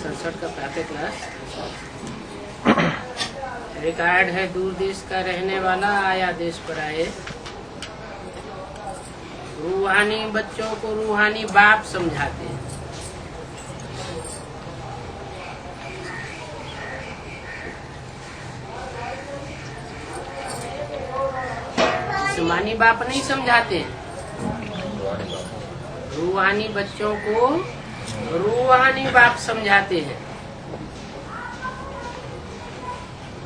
67 का प्रातः class record है। दूर देश का रहने वाला आया देश पर आए, रूहानी बच्चों को रूहानी बाप समझाते हैं। जिस्मानी बाप नहीं समझाते हैं, रूहानी बच्चों को रूहानी बाप समझाते हैं।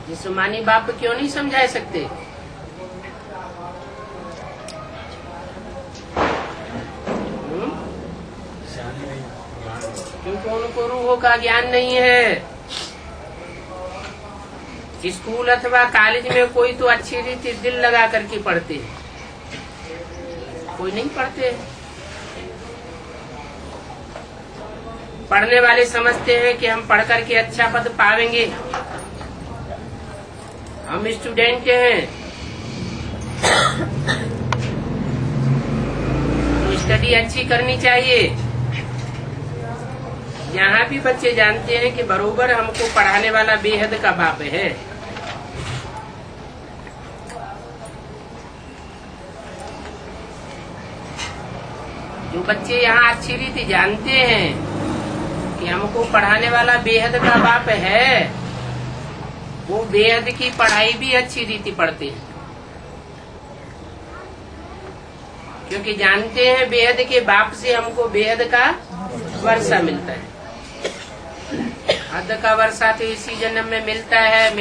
जिस्मानी बाप क्यों नहीं समझा सकते? क्योंकि उनको रूहों का ज्ञान नहीं है। स्कूल अथवा कॉलेज में कोई तो अच्छी रीति दिल लगा करके पढ़ते हैं, कोई नहीं पढ़ते। पढ़ने वाले समझते हैं कि हम पढ़ करके अच्छा पद पावेंगे, हम स्टूडेंट हैं तो स्टडी अच्छी करनी चाहिए। यहाँ भी बच्चे जानते हैं कि बरोबर हमको पढ़ाने वाला बेहद का बाप है। जो बच्चे यहाँ अच्छी रीति जानते हैं कि हमको पढ़ाने वाला बेहद का बाप है, वो बेहद की पढ़ाई भी अच्छी रीति पढ़ते हैं, क्योंकि जानते हैं बेहद के बाप से हमको बेहद का वर्षा मिलता है। हद का वर्षा तो इसी जन्म में मिलता है,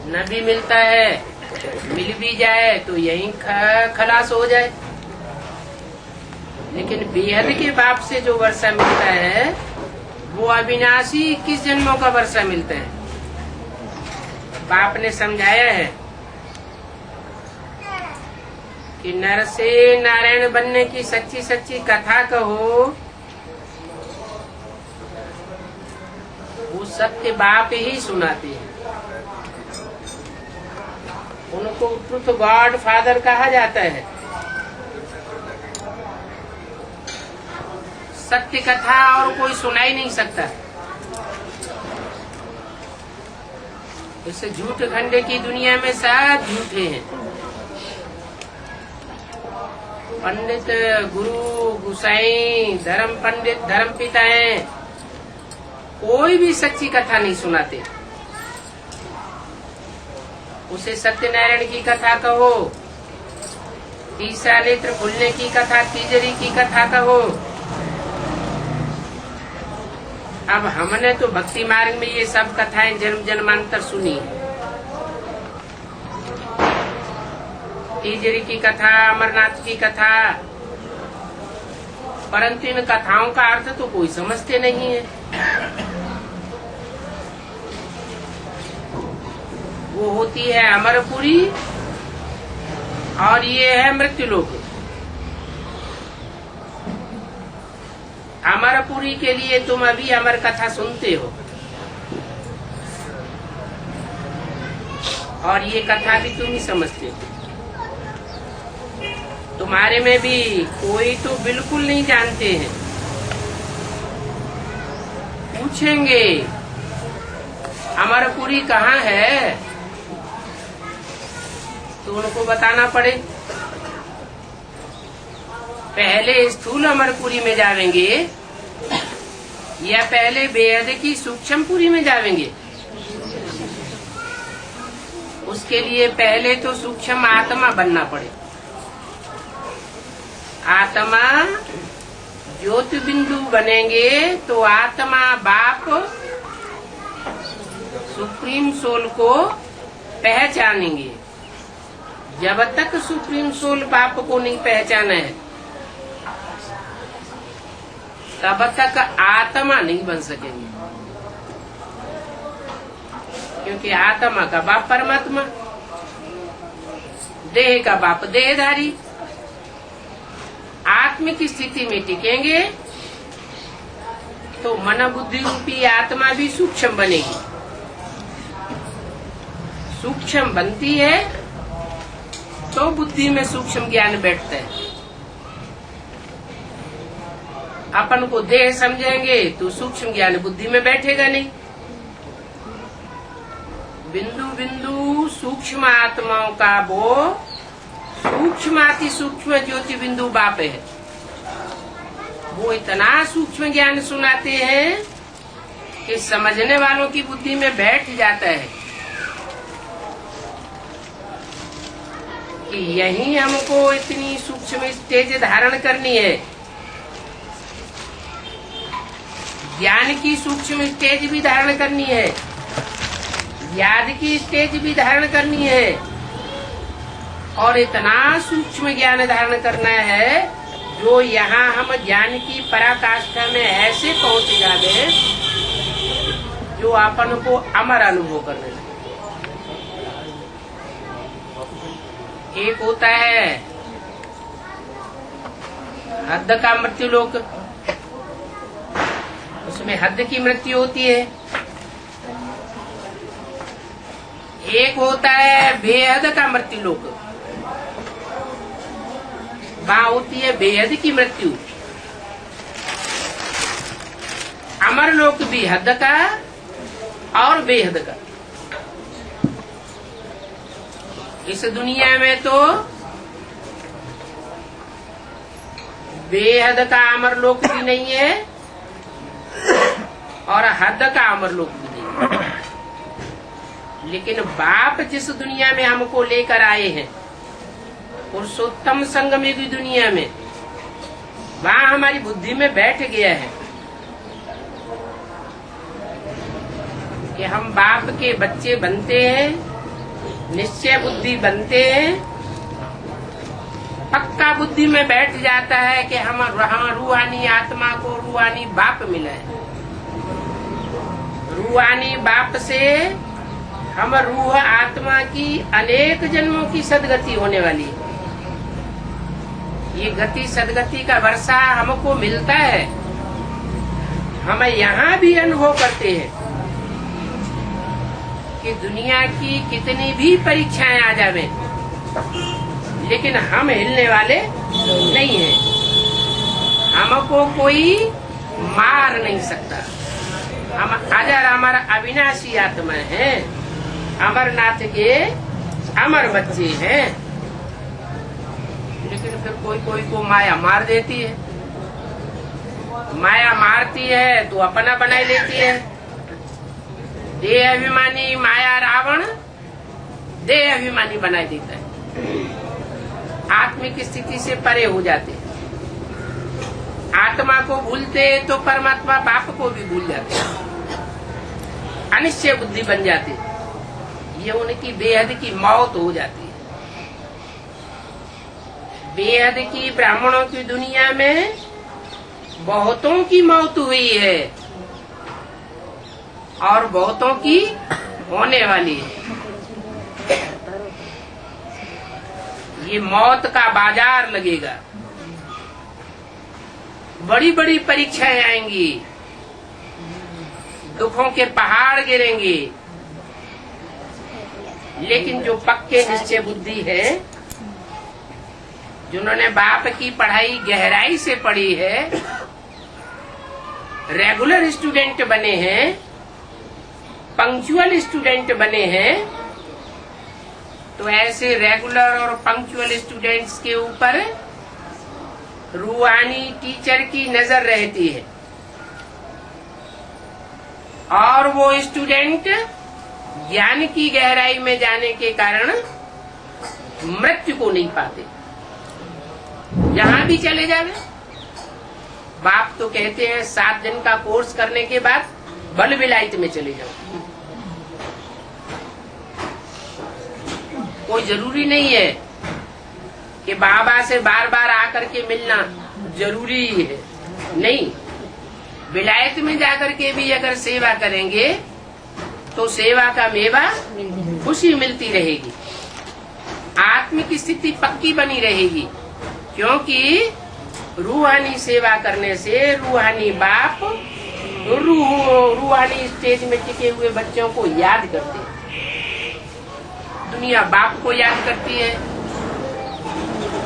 न भी मिलता है, मिल भी जाए तो यही खलास हो जाए। लेकिन बेहद के बाप से जो वर्षा मिलता है वो अविनाशी 21 जन्मों का वर्षा मिलता है। बाप ने समझाया है कि नर से नारायण बनने की सच्ची सच्ची कथा कहो, वो सत्य बाप ही सुनाते हैं। उनको ट्रुथ गॉड फादर कहा जाता है। सत्य कथा और कोई सुना ही नहीं सकता। इस झूठ खंडे की दुनिया में सब झूठे हैं। पंडित, गुरु, गुसाई, धर्म पंडित, धर्म पिता हैं, कोई भी सच्ची कथा नहीं सुनाते। उसे सत्यनारायण की कथा कहो, तीसरा नेत्र खुलने की कथा, तीजरी की कथा कहो। अब हमने तो भक्ति मार्ग में ये सब कथाएं जन्म जन्मांतर सुनी। तीजरी की कथा, अमरनाथ की कथा, परंतु इन कथाओं का अर्थ तो कोई समझते नहीं है। वो होती है अमरपुरी और ये है मृत्युलोक। अमरपुरी के लिए तुम अभी अमर कथा सुनते हो, और ये कथा भी तुम ही समझते हो। तुम्हारे में भी कोई तो बिल्कुल नहीं जानते हैं। पूछेंगे अमरपुरी कहाँ है, तो उनको बताना पड़े। पहले स्थूल अमरपुरी में जावेंगे या पहले बेहद की सूक्ष्मपुरी में जावेंगे? उसके लिए पहले तो सूक्ष्म आत्मा बनना पड़े। आत्मा ज्योति बिंदु बनेंगे तो आत्मा बाप सुप्रीम सोल को पहचानेंगे। जब तक सुप्रीम सोल बाप को नहीं पहचाना है तब तक आत्मा नहीं बन सकेंगे, क्योंकि आत्मा का बाप परमात्मा, देह का बाप देहधारी। आत्मिक स्थिति में टिकेंगे तो मन बुद्धि रूपी आत्मा भी सूक्ष्म बनेगी। सूक्ष्म बनती है तो बुद्धि में सूक्ष्म ज्ञान बैठता है। अपन को देह समझेंगे तो सूक्ष्म ज्ञान बुद्धि में बैठेगा नहीं। बिंदु बिंदु सूक्ष्म आत्माओं का वो सूक्ष्माति सूक्ष्म ज्योति बिंदु बाप है। वो इतना सूक्ष्म ज्ञान सुनाते हैं कि समझने वालों की बुद्धि में बैठ जाता है कि यही हमको इतनी सूक्ष्म स्टेज धारण करनी है। ज्ञान की सूक्ष्म स्टेज भी धारण करनी है, याद की स्टेज भी धारण करनी है, और इतना सूक्ष्म ज्ञान धारण करना है जो यहाँ हम ज्ञान की पराकाष्ठा में ऐसे पहुंच जावे जो अपन को अमर अनुभव करने लगे। एक होता है हद का मृत्यु लोक, उसमें हद की मृत्यु होती है। एक होता है बेहद का मृत्यु लोक, वहां होती है बेहद की मृत्यु। अमर लोक भी हद का और बेहद का। इस दुनिया में तो बेहद का अमर लोक भी नहीं है और हद का अमर लोक भी नहीं है। लेकिन बाप जिस दुनिया में हमको लेकर आए हैं, पुरुषोत्तम संगम की दुनिया में, वहां हमारी बुद्धि में बैठ गया है कि हम बाप के बच्चे बनते हैं, निश्चय बुद्धि बनते हैं। पक्का बुद्धि में बैठ जाता है कि हम रूहानी आत्मा को रूहानी बाप मिला है। रूहानी बाप से हम रूह आत्मा की अनेक जन्मों की सदगति होने वाली है। ये गति सदगति का वर्षा हमको मिलता है, हम यहाँ भी अनुभव करते हैं कि दुनिया की कितनी भी परीक्षाएं आ जावे, लेकिन हम हिलने वाले नहीं हैं। हमको कोई मार नहीं सकता। हम अजर अमर अविनाशी आत्मा है, अमरनाथ के अमर बच्चे हैं। लेकिन फिर कोई कोई को माया मार देती है। माया मारती है तो अपना बनाई लेती है। देह अभिमानी माया रावण देह अभिमानी बनाई देता है। आत्मिक स्थिति से परे हो जाते। आत्मा को भूलते तो परमात्मा बाप को भी भूल जाते, अनिश्चय बुद्धि बन जाती। ये उनकी बेहद की मौत हो जाती है। बेहद की ब्राह्मणों की दुनिया में बहुतों की मौत हुई है और बहुतों की होने वाली है। ये मौत का बाजार लगेगा, बड़ी बड़ी परीक्षाएं आएंगी, दुखों के पहाड़ गिरेंगे। लेकिन जो पक्के निश्चय बुद्धि है, जिन्होंने बाप की पढ़ाई गहराई से पढ़ी है, रेगुलर स्टूडेंट बने हैं, पंक्चुअल स्टूडेंट बने हैं, तो ऐसे रेगुलर और पंक्चुअल स्टूडेंट्स के ऊपर रूहानी टीचर की नजर रहती है और वो स्टूडेंट ज्ञान की गहराई में जाने के कारण मृत्यु को नहीं पाते। जहां भी चले जावे, बाप तो कहते हैं 7 दिन का कोर्स करने के बाद बल विलायत में चले जाओ। कोई जरूरी नहीं है कि बाबा से बार बार आकर के मिलना जरूरी है, नहीं। विलायत में जाकर के भी अगर सेवा करेंगे तो सेवा का मेवा खुशी मिलती रहेगी, आत्मिक स्थिति पक्की बनी रहेगी। क्योंकि रूहानी सेवा करने से रूहानी बाप रूहानी स्टेज में टिके हुए बच्चों को याद करते हैं। दुनिया बाप को याद करती है,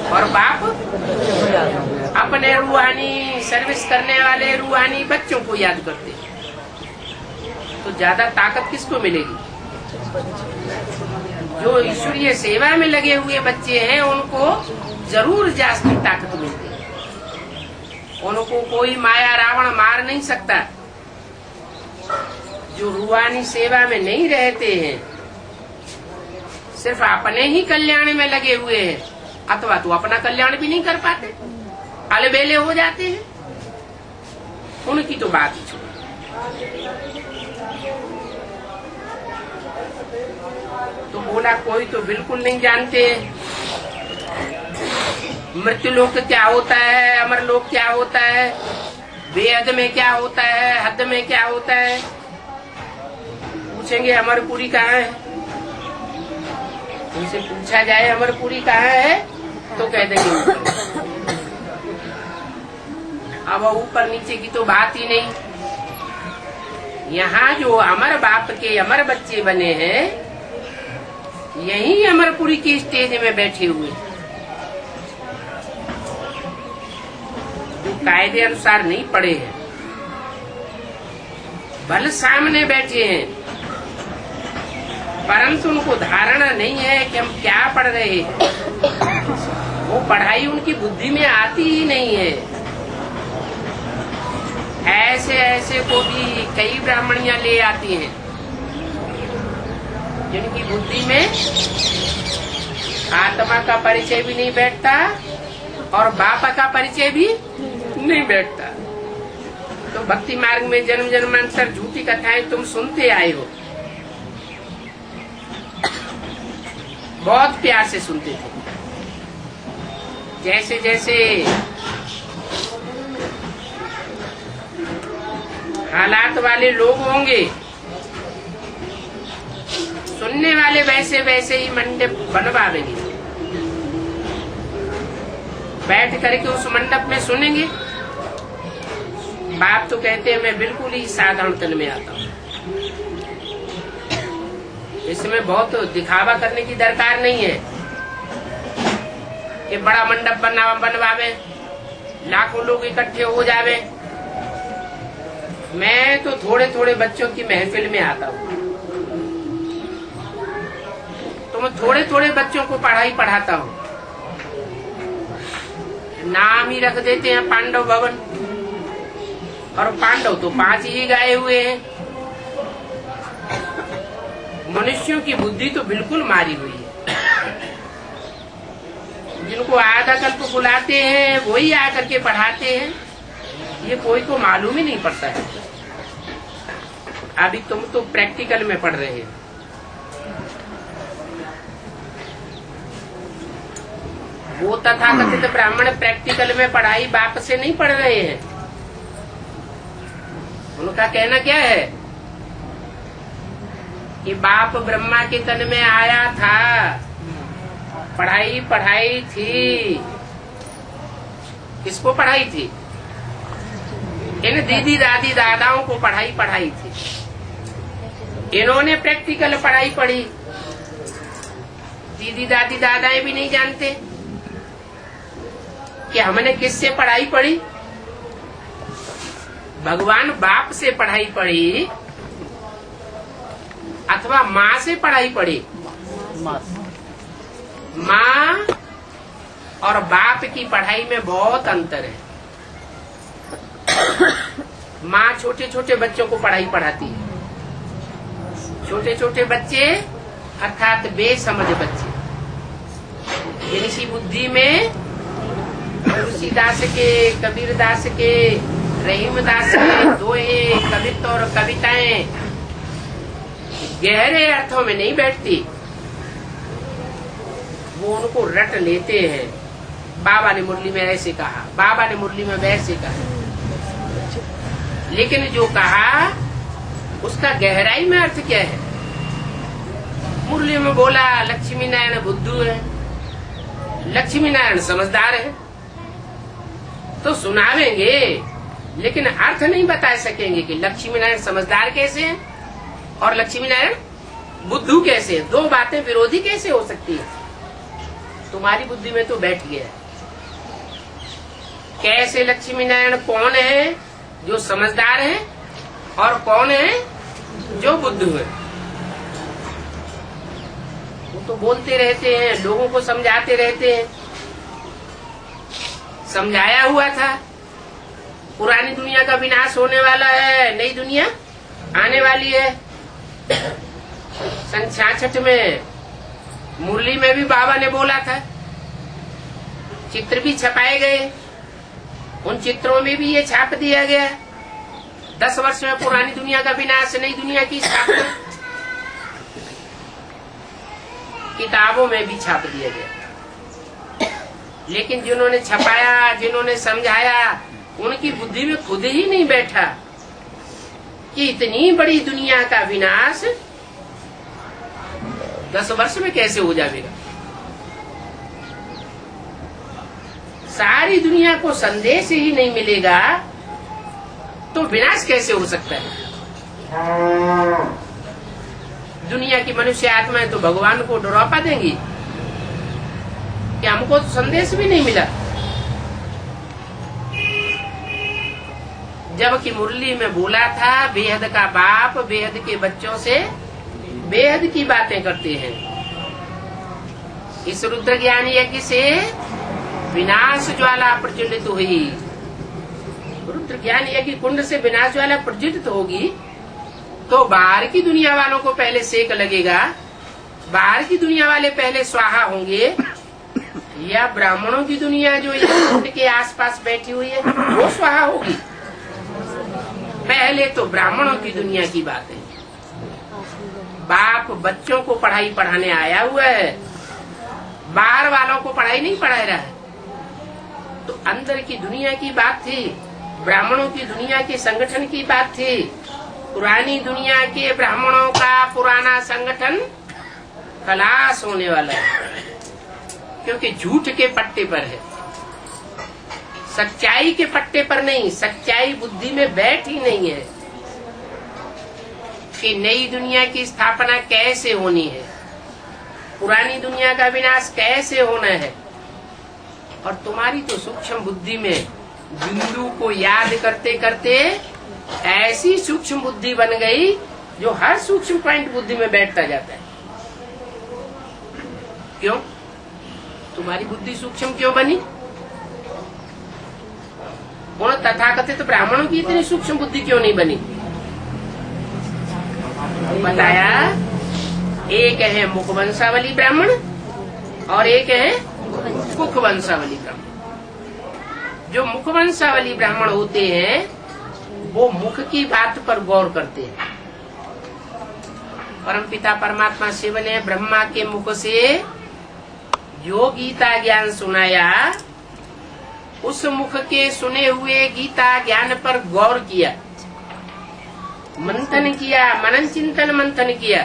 और बाप अपने रूहानी सर्विस करने वाले रूहानी बच्चों को याद करते हैं। तो ज्यादा ताकत किसको मिलेगी? जो ईश्वरीय सेवा में लगे हुए बच्चे हैं उनको जरूर जास्ती ताकत मिलती है। उनको कोई माया रावण मार नहीं सकता। जो रूहानी सेवा में नहीं रहते हैं, सिर्फ अपने ही कल्याण में लगे हुए हैं, अथवा तो अपना कल्याण भी नहीं कर पाते, अलबेले हो जाते हैं, उनकी तो बात ही छोड़ो। तो बोला कोई तो बिल्कुल नहीं जानते मृत्यु लोक क्या होता है, अमर लोक क्या होता है, बेहद में क्या होता है, हद में क्या होता है। पूछेंगे अमरपुरी कहाँ है, उनसे पूछा जाए अमरपुरी कहाँ है तो कह देंगे अब ऊपर नीचे की तो बात ही नहीं। यहाँ जो अमर बाप के अमर बच्चे बने हैं, यही अमरपुरी की स्टेज में बैठे हुए, जो कायदे अनुसार नहीं पढ़े हैं, भले सामने बैठे हैं, परंतु उनको धारणा नहीं है कि हम क्या पढ़ रहे हैं। वो पढ़ाई उनकी बुद्धि में आती ही नहीं है। ऐसे ऐसे को भी कई ब्राह्मणियां ले आती हैं जिनकी बुद्धि में आत्मा का परिचय भी नहीं बैठता और बापा का परिचय भी नहीं बैठता। तो भक्ति मार्ग में जन्म जन्मांतर झूठी कथाएं तुम सुनते आए हो, बहुत प्यार से सुनते थे। जैसे जैसे हालात वाले लोग होंगे, सुनने वाले वैसे वैसे ही मंडप बनवाएंगे, बैठ करके उस मंडप में सुनेंगे। बाप तो कहते हैं मैं बिल्कुल ही साधारण तन में आता हूँ, इसमें बहुत दिखावा करने की दरकार नहीं है कि बड़ा मंडप बनवावे, लाखों लोग इकट्ठे हो जावे। मैं तो थोड़े थोड़े बच्चों की महफिल में आता हूँ, तो मैं थोड़े थोड़े बच्चों को पढ़ाई पढ़ाता हूँ। नाम ही रख देते हैं पांडव भवन, और पांडव तो 5 ही गाए हुए हैं। मनुष्यों की बुद्धि तो बिल्कुल मारी हुई है। जिनको आधा कल्प बुलाते हैं वही आकर के पढ़ाते हैं, ये कोई को मालूम ही नहीं पड़ता है। अभी तुम तो प्रैक्टिकल में पढ़ रहे हो। वो तथाकथित ब्राह्मण प्रैक्टिकल में पढ़ाई बाप से नहीं पढ़ रहे हैं। उनका कहना क्या है कि बाप ब्रह्मा के तन में आया था, पढ़ाई थी। किसको पढ़ाई थी? इन दीदी दादी दादाओं को पढ़ाई थी। इन्होंने प्रैक्टिकल पढ़ाई पढ़ी। दीदी दादी दादाएं भी नहीं जानते कि हमने किससे पढ़ाई पढ़ी। भगवान बाप से पढ़ाई पढ़ी अथवा माँ से पढ़ाई पढ़ी। माँ और बाप की पढ़ाई में बहुत अंतर है। माँ छोटे छोटे बच्चों को पढ़ाई पढ़ाती है। छोटे छोटे बच्चे अर्थात बेसमझ बच्चे, जिनकी बुद्धि में तुलसीदास के, कबीरदास के, रहीमदास के दोहे, कवित्व और कविताएं गहरे अर्थों में नहीं बैठती, वो उनको रट लेते हैं। बाबा ने मुरली में ऐसे कहा, बाबा ने मुरली में वैसे कहा, लेकिन जो कहा उसका गहराई में अर्थ क्या है? मुरली में बोला लक्ष्मी नारायण बुद्धू है, लक्ष्मी नारायण समझदार है, तो सुनावेंगे, लेकिन अर्थ नहीं बता सकेंगे कि लक्ष्मी नारायण समझदार कैसे हैं और लक्ष्मी नारायण बुद्धू कैसे हैं। दो बातें विरोधी कैसे हो सकती है? तुम्हारी बुद्धि में तो बैठ गया है। कैसे लक्ष्मी नारायण कौन है जो समझदार है और कौन है जो बुद्धू है। वो तो बोलते रहते हैं, लोगों को समझाते रहते हैं। समझाया हुआ था पुरानी दुनिया का विनाश होने वाला है, नई दुनिया आने वाली है। सन 66 में मुरली में भी बाबा ने बोला था, चित्र भी छपाए गए, उन चित्रों में भी ये छाप दिया गया 10 वर्ष में पुरानी दुनिया का विनाश, नई दुनिया की स्थापना। किताबों में भी छाप दिया गया। लेकिन जिन्होंने छपाया, जिन्होंने समझाया, उनकी बुद्धि में खुद ही नहीं बैठा कि इतनी बड़ी दुनिया का विनाश 10 वर्ष में कैसे हो जाएगा। सारी दुनिया को संदेश ही नहीं मिलेगा तो विनाश कैसे हो सकता है। दुनिया की मनुष्य आत्माएं तो भगवान को डरौपा देंगी कि हमको तो संदेश भी नहीं मिला। जबकि मुरली में बोला था बेहद का बाप बेहद के बच्चों से बेहद की बातें करते हैं। इस रुद्र ज्ञान यज्ञ से विनाश ज्वाला प्रज्वलित हुई। रुद्र ज्ञान यज्ञ कुंड से विनाश ज्वाला प्रज्वलित होगी तो बाहर की दुनिया वालों को पहले सेक लगेगा, बाहर की दुनिया वाले पहले स्वाहा होंगे, या ब्राह्मणों की दुनिया जो इस कुंड के आसपास बैठी हुई है वो स्वाहा होगी। पहले तो ब्राह्मणों की दुनिया की बात है। बाप बच्चों को पढ़ाई पढ़ाने आया हुआ है, बाहर वालों को पढ़ाई नहीं पढ़ा रहा है। तो अंदर की दुनिया की बात थी, ब्राह्मणों की दुनिया के संगठन की बात थी। पुरानी दुनिया के ब्राह्मणों का पुराना संगठन खलास होने वाला है, क्योंकि झूठ के पट्टे पर है, सच्चाई के पट्टे पर नहीं। सच्चाई बुद्धि में बैठ ही नहीं है कि नई दुनिया की स्थापना कैसे होनी है, पुरानी दुनिया का विनाश कैसे होना है। और तुम्हारी तो सूक्ष्म बुद्धि में बिंदु को याद करते करते ऐसी सूक्ष्म बुद्धि बन गई जो हर सूक्ष्म पॉइंट बुद्धि में बैठता जाता है। क्यों? तुम्हारी बुद्धि सूक्ष्म क्यों बनी? उन तथाकथित ब्राह्मणों की इतनी सूक्ष्म बुद्धि क्यों नहीं बनी? बताया, एक है मुखवंशावली ब्राह्मण और एक है मुखवंशावली ब्राह्मण। जो मुखवंशावली ब्राह्मण होते हैं वो मुख की बात पर गौर करते हैं। परमपिता परमात्मा शिव ने ब्रह्मा के मुख से जो गीता ज्ञान सुनाया, उस मुख के सुने हुए गीता ज्ञान पर गौर किया, मंथन किया, मनन चिंतन मंथन किया।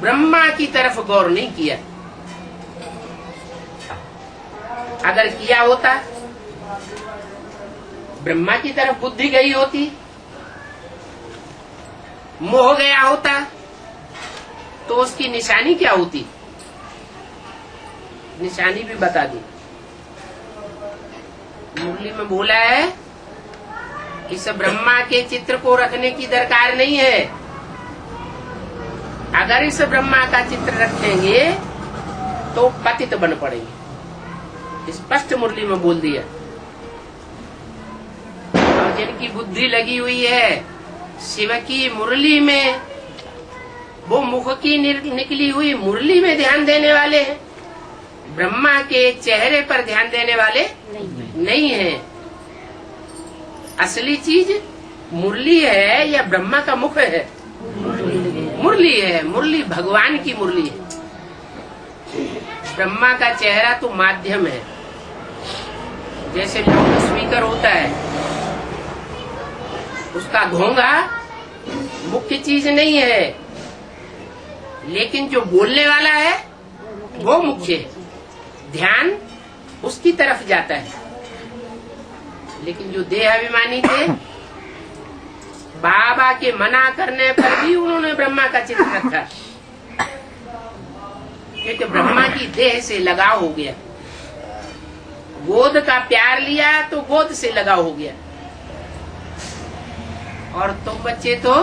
ब्रह्मा की तरफ गौर नहीं किया। अगर किया होता, ब्रह्मा की तरफ बुद्धि गई होती, मोह गया होता, तो उसकी निशानी क्या होती? निशानी भी बता दी। मुरली में बोला है, इस ब्रह्मा के चित्र को रखने की दरकार नहीं है। अगर इस ब्रह्मा का चित्र रखेंगे तो पतित बन पड़ेंगे। स्पष्ट मुरली में बोल दिया। और जिनकी बुद्धि लगी हुई है शिव की मुरली में, वो मुख की निकली हुई मुरली में ध्यान देने वाले हैं, ब्रह्मा के चेहरे पर ध्यान देने वाले नहीं है। असली चीज मुरली है या ब्रह्मा का मुख है? मुरली है। मुरली भगवान की मुरली है। ब्रह्मा का चेहरा तो माध्यम है। जैसे लाउड स्पीकर होता है, उसका घोंघा मुख्य चीज नहीं है, लेकिन जो बोलने वाला है वो मुख्य है। ध्यान उसकी तरफ जाता है। लेकिन जो देहाभिमानी थे, बाबा के मना करने पर भी उन्होंने ब्रह्मा का चित्र रखा, क्योंकि ब्रह्मा की देह से लगाव हो गया। गोद का प्यार लिया तो गोद से लगाव हो गया। और तुम बच्चे तो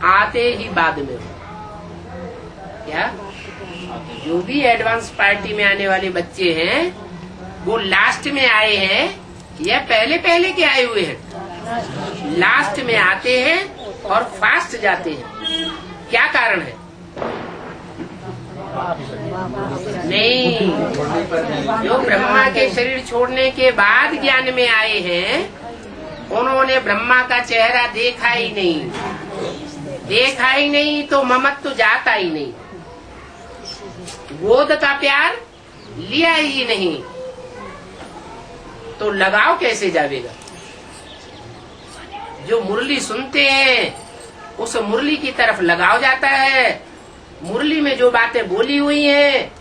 आते ही बाद में हो। क्या जो भी एडवांस पार्टी में आने वाले बच्चे हैं वो लास्ट में आए हैं या पहले पहले के आए हुए हैं? लास्ट में आते हैं और फास्ट जाते हैं। क्या कारण है? नहीं, जो ब्रह्मा के शरीर छोड़ने के बाद ज्ञान में आए हैं उन्होंने ब्रह्मा का चेहरा देखा ही नहीं। देखा ही नहीं तो ममत्व जाता ही नहीं, गोद का प्यार लिया ही नहीं तो लगाव कैसे जावेगा? जो मुरली सुनते हैं उस मुरली की तरफ लगाव जाता है। मुरली में जो बातें बोली हुई हैं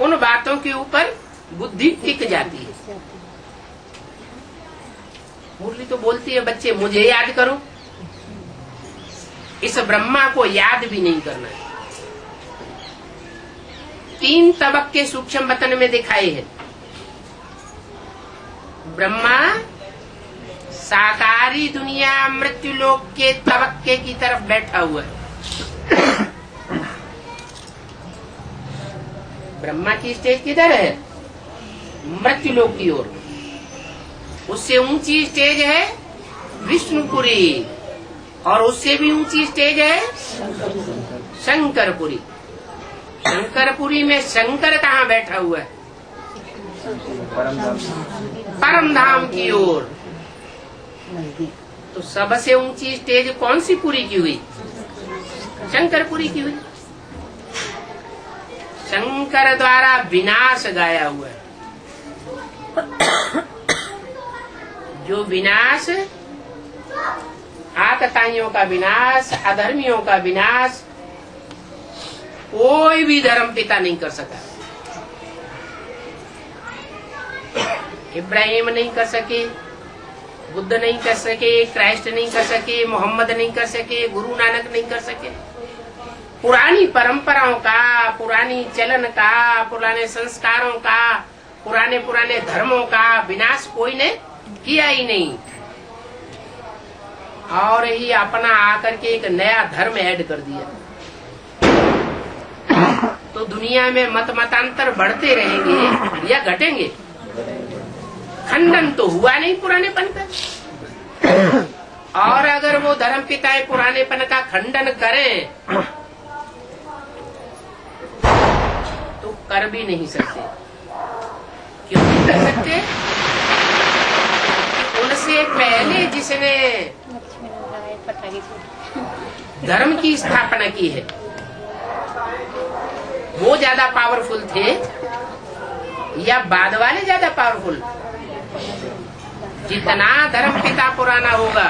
उन बातों के ऊपर बुद्धि टिक जाती है। मुरली तो बोलती है बच्चे मुझे याद करो, इस ब्रह्मा को याद भी नहीं करना है। 3 तबक्के सूक्ष्म वतन में दिखाए हैं। ब्रह्मा साकारी दुनिया मृत्यु लोक के तबक्के की तरफ बैठा हुआ है। ब्रह्मा की स्टेज किधर है? मृत्यु लोक की ओर। उससे ऊंची स्टेज है विष्णुपुरी और उससे भी ऊंची स्टेज है शंकरपुरी। शंकरपुरी में शंकर कहाँ बैठा हुआ है? परम धाम की ओर। तो सबसे ऊंची स्टेज कौन सी पुरी की हुई? शंकरपुरी की हुई। शंकर द्वारा विनाश गाया हुआ है। जो विनाश, आतताइयों का विनाश, अधर्मियों का विनाश कोई भी धर्म पिता नहीं कर सका। इब्राहिम नहीं कर सके, बुद्ध नहीं कर सके, क्राइस्ट नहीं कर सके, मोहम्मद नहीं कर सके, गुरु नानक नहीं कर सके। पुरानी परंपराओं का, पुरानी चलन का, पुराने संस्कारों का, पुराने धर्मों का विनाश कोई ने किया ही नहीं और ही अपना आकर के एक नया धर्म ऐड कर दिया। तो दुनिया में मतांतर बढ़ते रहेंगे या घटेंगे? खंडन तो हुआ नहीं पुरानेपन का। और अगर वो धर्म पिताएं पुरानेपन का खंडन करें तो कर भी नहीं सकते। क्यों नहीं कर सकते? उनसे पहले जिसने धर्म की स्थापना की है वो ज्यादा पावरफुल थे या बाद वाले ज्यादा पावरफुल? जितना धर्म पिता पुराना होगा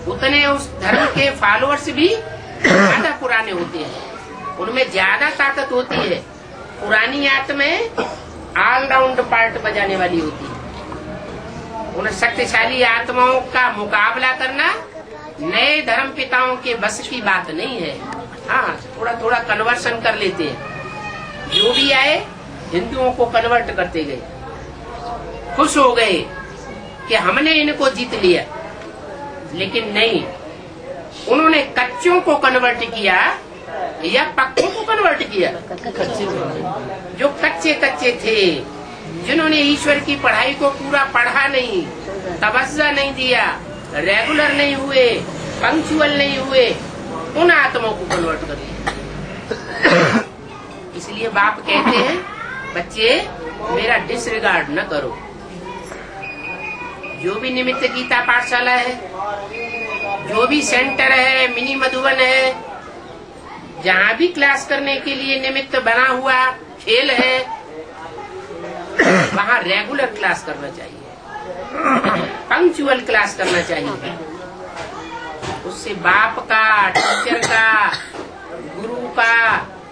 उतने उस धर्म के फॉलोअर्स भी ज्यादा पुराने होते हैं, उनमें ज्यादा ताकत होती है। पुरानी आत्माएं ऑलराउंड पार्ट बजाने वाली होती है। उन शक्तिशाली आत्माओं का मुकाबला करना नए धर्म पिताओं के बस की बात नहीं है। हाँ, थोड़ा थोड़ा कन्वर्सन कर लेते हैं। जो भी आए हिंदुओं को कन्वर्ट करते गए, खुश हो गए कि हमने इनको जीत लिया। लेकिन नहीं, उन्होंने कच्चों को कन्वर्ट किया या पक्कों को कन्वर्ट किया? जो कच्चे थे, जिन्होंने ईश्वर की पढ़ाई को पूरा पढ़ा नहीं, तवज्जो नहीं दिया, रेगुलर नहीं हुए, पंक्चुअल नहीं हुए, उन आत्माओं को कन्वर्ट कर दिया। इसलिए बाप कहते हैं बच्चे मेरा डिसरिगार्ड न करो। जो भी निमित्त गीता पाठशाला है, जो भी सेंटर है, मिनी मधुबन है, जहाँ भी क्लास करने के लिए निमित्त बना हुआ खेल है, वहाँ रेगुलर क्लास करना चाहिए, पंक्चुअल क्लास करना चाहिए। उससे बाप का, टीचर का, गुरु का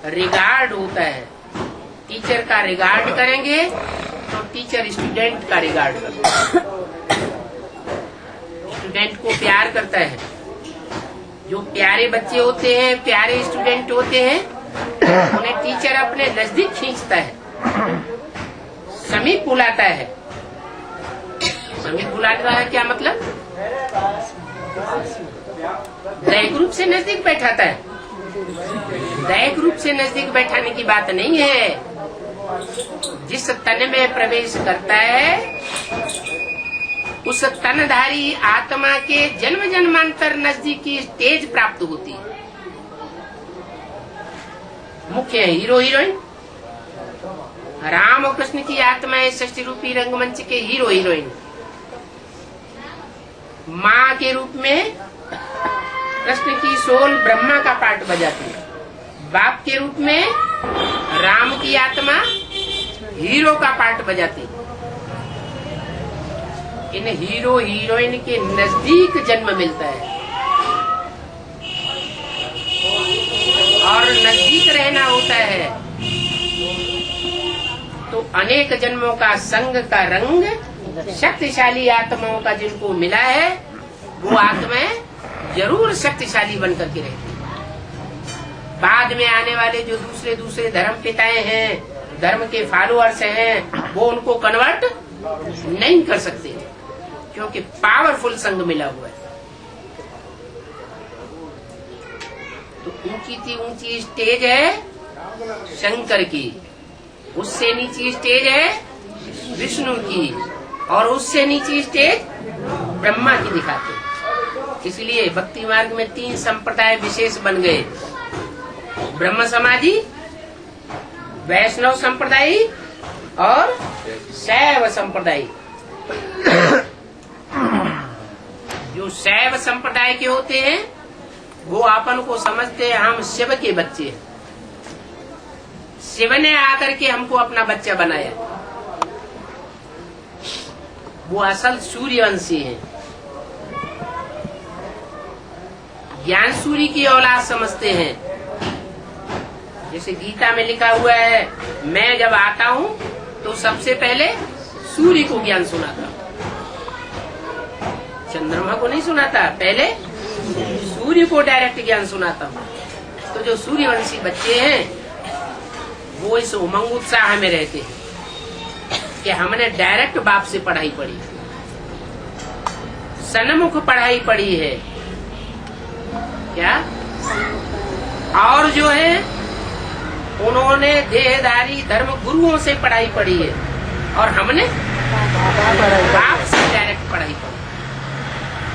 रिगार्ड होता है। टीचर का रिगार्ड करेंगे तो टीचर स्टूडेंट का रिगार्ड करता है, स्टूडेंट को प्यार करता है। जो प्यारे बच्चे होते हैं, प्यारे स्टूडेंट होते हैं, उन्हें टीचर अपने नजदीक खींचता है, समीप बुलाता है। समीप बुलाता है क्या मतलब? दैहिक रूप से नजदीक बैठाता है। दैहिक रूप से नजदीक बैठाने की बात नहीं है। जिस तन में प्रवेश करता है उस तनधारी आत्मा के जन्म जन्मांतर नजदीकी स्टेज प्राप्त होती है। मुख्य हीरो हीरोइन राम और कृष्ण की आत्माएं सृष्टि रूपी रंगमंच के हीरो हीरोइन। माँ के रूप में कृष्ण की सोल ब्रह्मा का पार्ट बजाती है। बाप के रूप में राम की आत्मा हीरो का पार्ट बजाती है। इन हीरो हीरोइन के नजदीक जन्म मिलता है और नजदीक रहना होता है तो अनेक जन्मों का संग का रंग शक्तिशाली आत्माओं का जिनको मिला है वो आत्माएं जरूर शक्तिशाली बनकर के रहती है। बाद में आने वाले जो दूसरे धर्म पिताएं हैं, धर्म के फॉलोअर्स हैं, वो उनको कन्वर्ट नहीं कर सकते क्योंकि पावरफुल संग मिला हुआ है। तो ऊंची स्टेज है शंकर की, उससे नीची स्टेज है विष्णु की और उससे नीची स्टेज ब्रह्मा की दिखाते हैं। इसलिए भक्ति मार्ग में 3 संप्रदाय विशेष बन गए, ब्रह्म समाधि, वैष्णव संप्रदाय और शैव संप्रदाय। जो शैव संप्रदाय के होते हैं वो अपन को समझते हैं हम शिव के बच्चे हैं, शिव ने आकर के हमको अपना बच्चा बनाया। वो असल सूर्यवंशी हैं, ज्ञान सूर्य की औलाद समझते हैं। जैसे गीता में लिखा हुआ है, मैं जब आता हूँ तो सबसे पहले सूर्य को ज्ञान सुनाता हूँ, चंद्रमा को नहीं सुनाता, पहले सूर्य को डायरेक्ट ज्ञान सुनाता हूँ। तो जो सूर्यवंशी बच्चे हैं वो इस उमंग उत्साह में रहते हैं कि हमने डायरेक्ट बाप से पढ़ाई पढ़ी, सन्मुख पढ़ाई पढ़ी है क्या। और जो है उन्होंने देहधारी धर्म गुरुओं से पढ़ाई पढ़ी है और हमने बाप से डायरेक्ट पढ़ाई पढ़ी।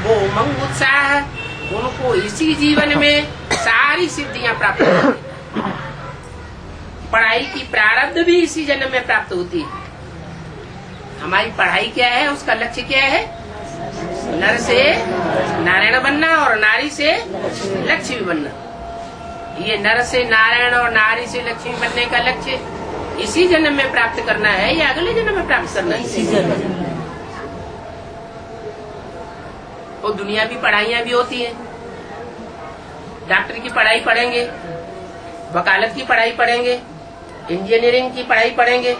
वो उमंग उत्साह उनको इसी जीवन में सारी सिद्धियां प्राप्त होती है। पढ़ाई की प्रारब्ध भी इसी जन्म में प्राप्त होती है। हमारी पढ़ाई क्या है, उसका लक्ष्य क्या है? नर से नारायण बनना और नारी से लक्ष्मी बनना। ये नर से नारायण और नारी से लक्ष्मी बनने का लक्ष्य इसी जन्म में प्राप्त करना है या अगले जन्म में प्राप्त करना है? इसी जन्म। तो दुनिया भी पढ़ाइयाँ भी होती है, डॉक्टर की पढ़ाई पढ़ेंगे, वकालत की पढ़ाई पढ़ेंगे, इंजीनियरिंग की पढ़ाई पढ़ेंगे।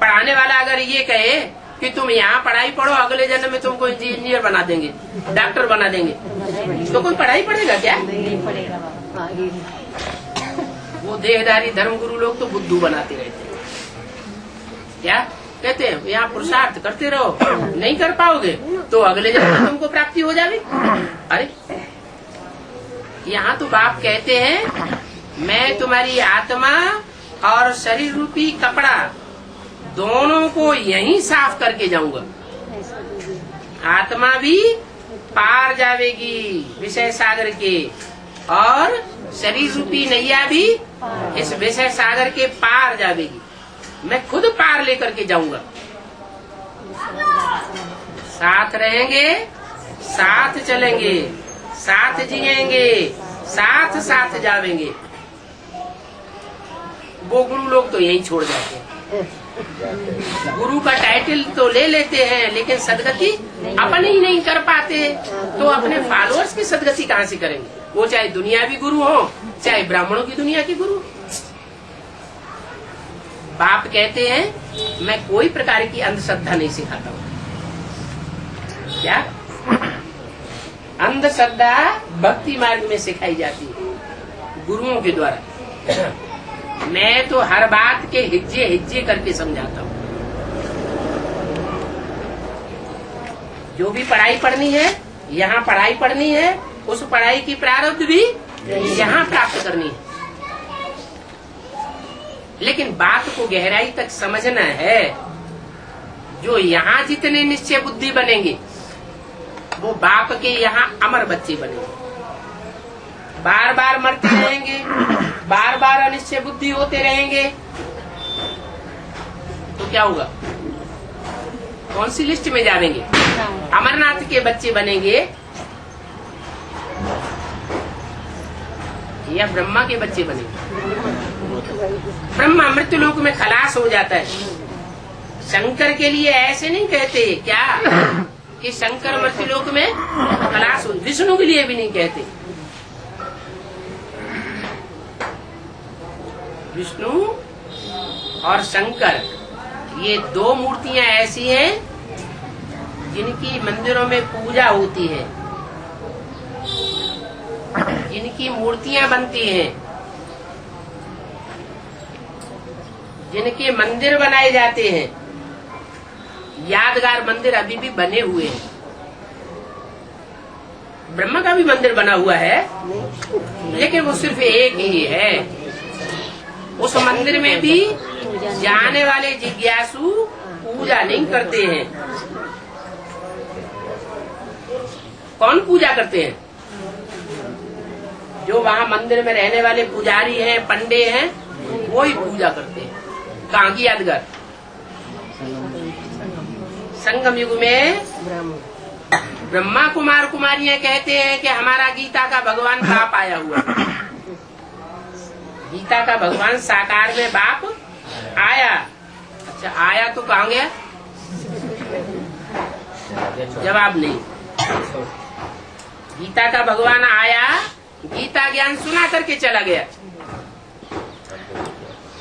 पढ़ाने वाला अगर ये कहे कि तुम यहाँ पढ़ाई पढ़ो, अगले जन्म में तुमको इंजीनियर बना देंगे, डॉक्टर बना देंगे, तो कोई पढ़ाई पढ़ेगा क्या? नहीं पढ़ेगा। वो देहधारी धर्मगुरु लोग तो बुद्धू बनाते रहते हैं। क्या कहते हैं? यहाँ पुरुषार्थ करते रहो, नहीं कर पाओगे तो अगले जन्म में तुमको प्राप्ति हो जाएगी। अरे यहाँ तो बाप कहते हैं मैं तुम्हारी आत्मा और शरीर रूपी कपड़ा दोनों को यहीं साफ करके जाऊंगा। आत्मा भी पार जावेगी विषय सागर के और शरीर रूपी नैया भी इस विषय सागर के पार जावेगी। मैं खुद पार लेकर के जाऊंगा। साथ रहेंगे, साथ चलेंगे, साथ जिएंगे, साथ साथ जावेंगे। वो गुरु लोग तो यहीं छोड़ जाते हैं। गुरु का टाइटल तो ले लेते हैं लेकिन सदगति अपन ही नहीं कर पाते, तो अपने फॉलोअर्स की सदगति कहाँ से करेंगे? वो चाहे दुनियावी गुरु हो, चाहे ब्राह्मणों की दुनिया के गुरु। बाप कहते हैं मैं कोई प्रकार की अंधश्रद्धा नहीं सिखाता हूँ। क्या अंधश्रद्धा भक्ति मार्ग में सिखाई जाती है गुरुओं के द्वारा। मैं तो हर बात के हिज्जे हिज्जे करके समझाता हूँ। जो भी पढ़ाई पढ़नी है, यहाँ पढ़ाई पढ़नी है, उस पढ़ाई की प्रारब्ध भी यहाँ प्राप्त करनी है। लेकिन बात को गहराई तक समझना है। जो यहाँ जितने निश्चय बुद्धि बनेंगे वो बाप के यहाँ अमर बच्चे बनेंगे। बार बार मरते रहेंगे, बार बार अनिश्चय बुद्धि होते रहेंगे, तो क्या होगा? कौन सी लिस्ट में जाएंगे? अमरनाथ के बच्चे बनेंगे या ब्रह्मा के बच्चे बनेंगे? ब्रह्मा मृत्युलोक में खलास हो जाता है। शंकर के लिए ऐसे नहीं कहते क्या कि शंकर मृत्युलोक में खलास हो, विष्णु के लिए भी नहीं कहते। विष्णु और शंकर ये दो मूर्तियां ऐसी हैं जिनकी मंदिरों में पूजा होती है, जिनकी मूर्तियां बनती हैं, जिनके मंदिर बनाए जाते हैं। यादगार मंदिर अभी भी बने हुए हैं। ब्रह्मा का भी मंदिर बना हुआ है, लेकिन वो सिर्फ एक ही है। उस मंदिर में भी जाने वाले जिज्ञासु पूजा नहीं करते हैं। कौन पूजा करते हैं? जो वहाँ मंदिर में रहने वाले पुजारी हैं, पंडे हैं, वो ही पूजा करते हैं। कहाँ की यादगार? संगम युग में ब्रह्मा कुमार कुमारियां कहते हैं कि हमारा गीता का भगवान बाप आया हुआ। गीता का भगवान साकार में बाप आया। अच्छा, आया तो कहाँ गया? जवाब नहीं। गीता का भगवान आया, गीता ज्ञान सुना करके चला गया।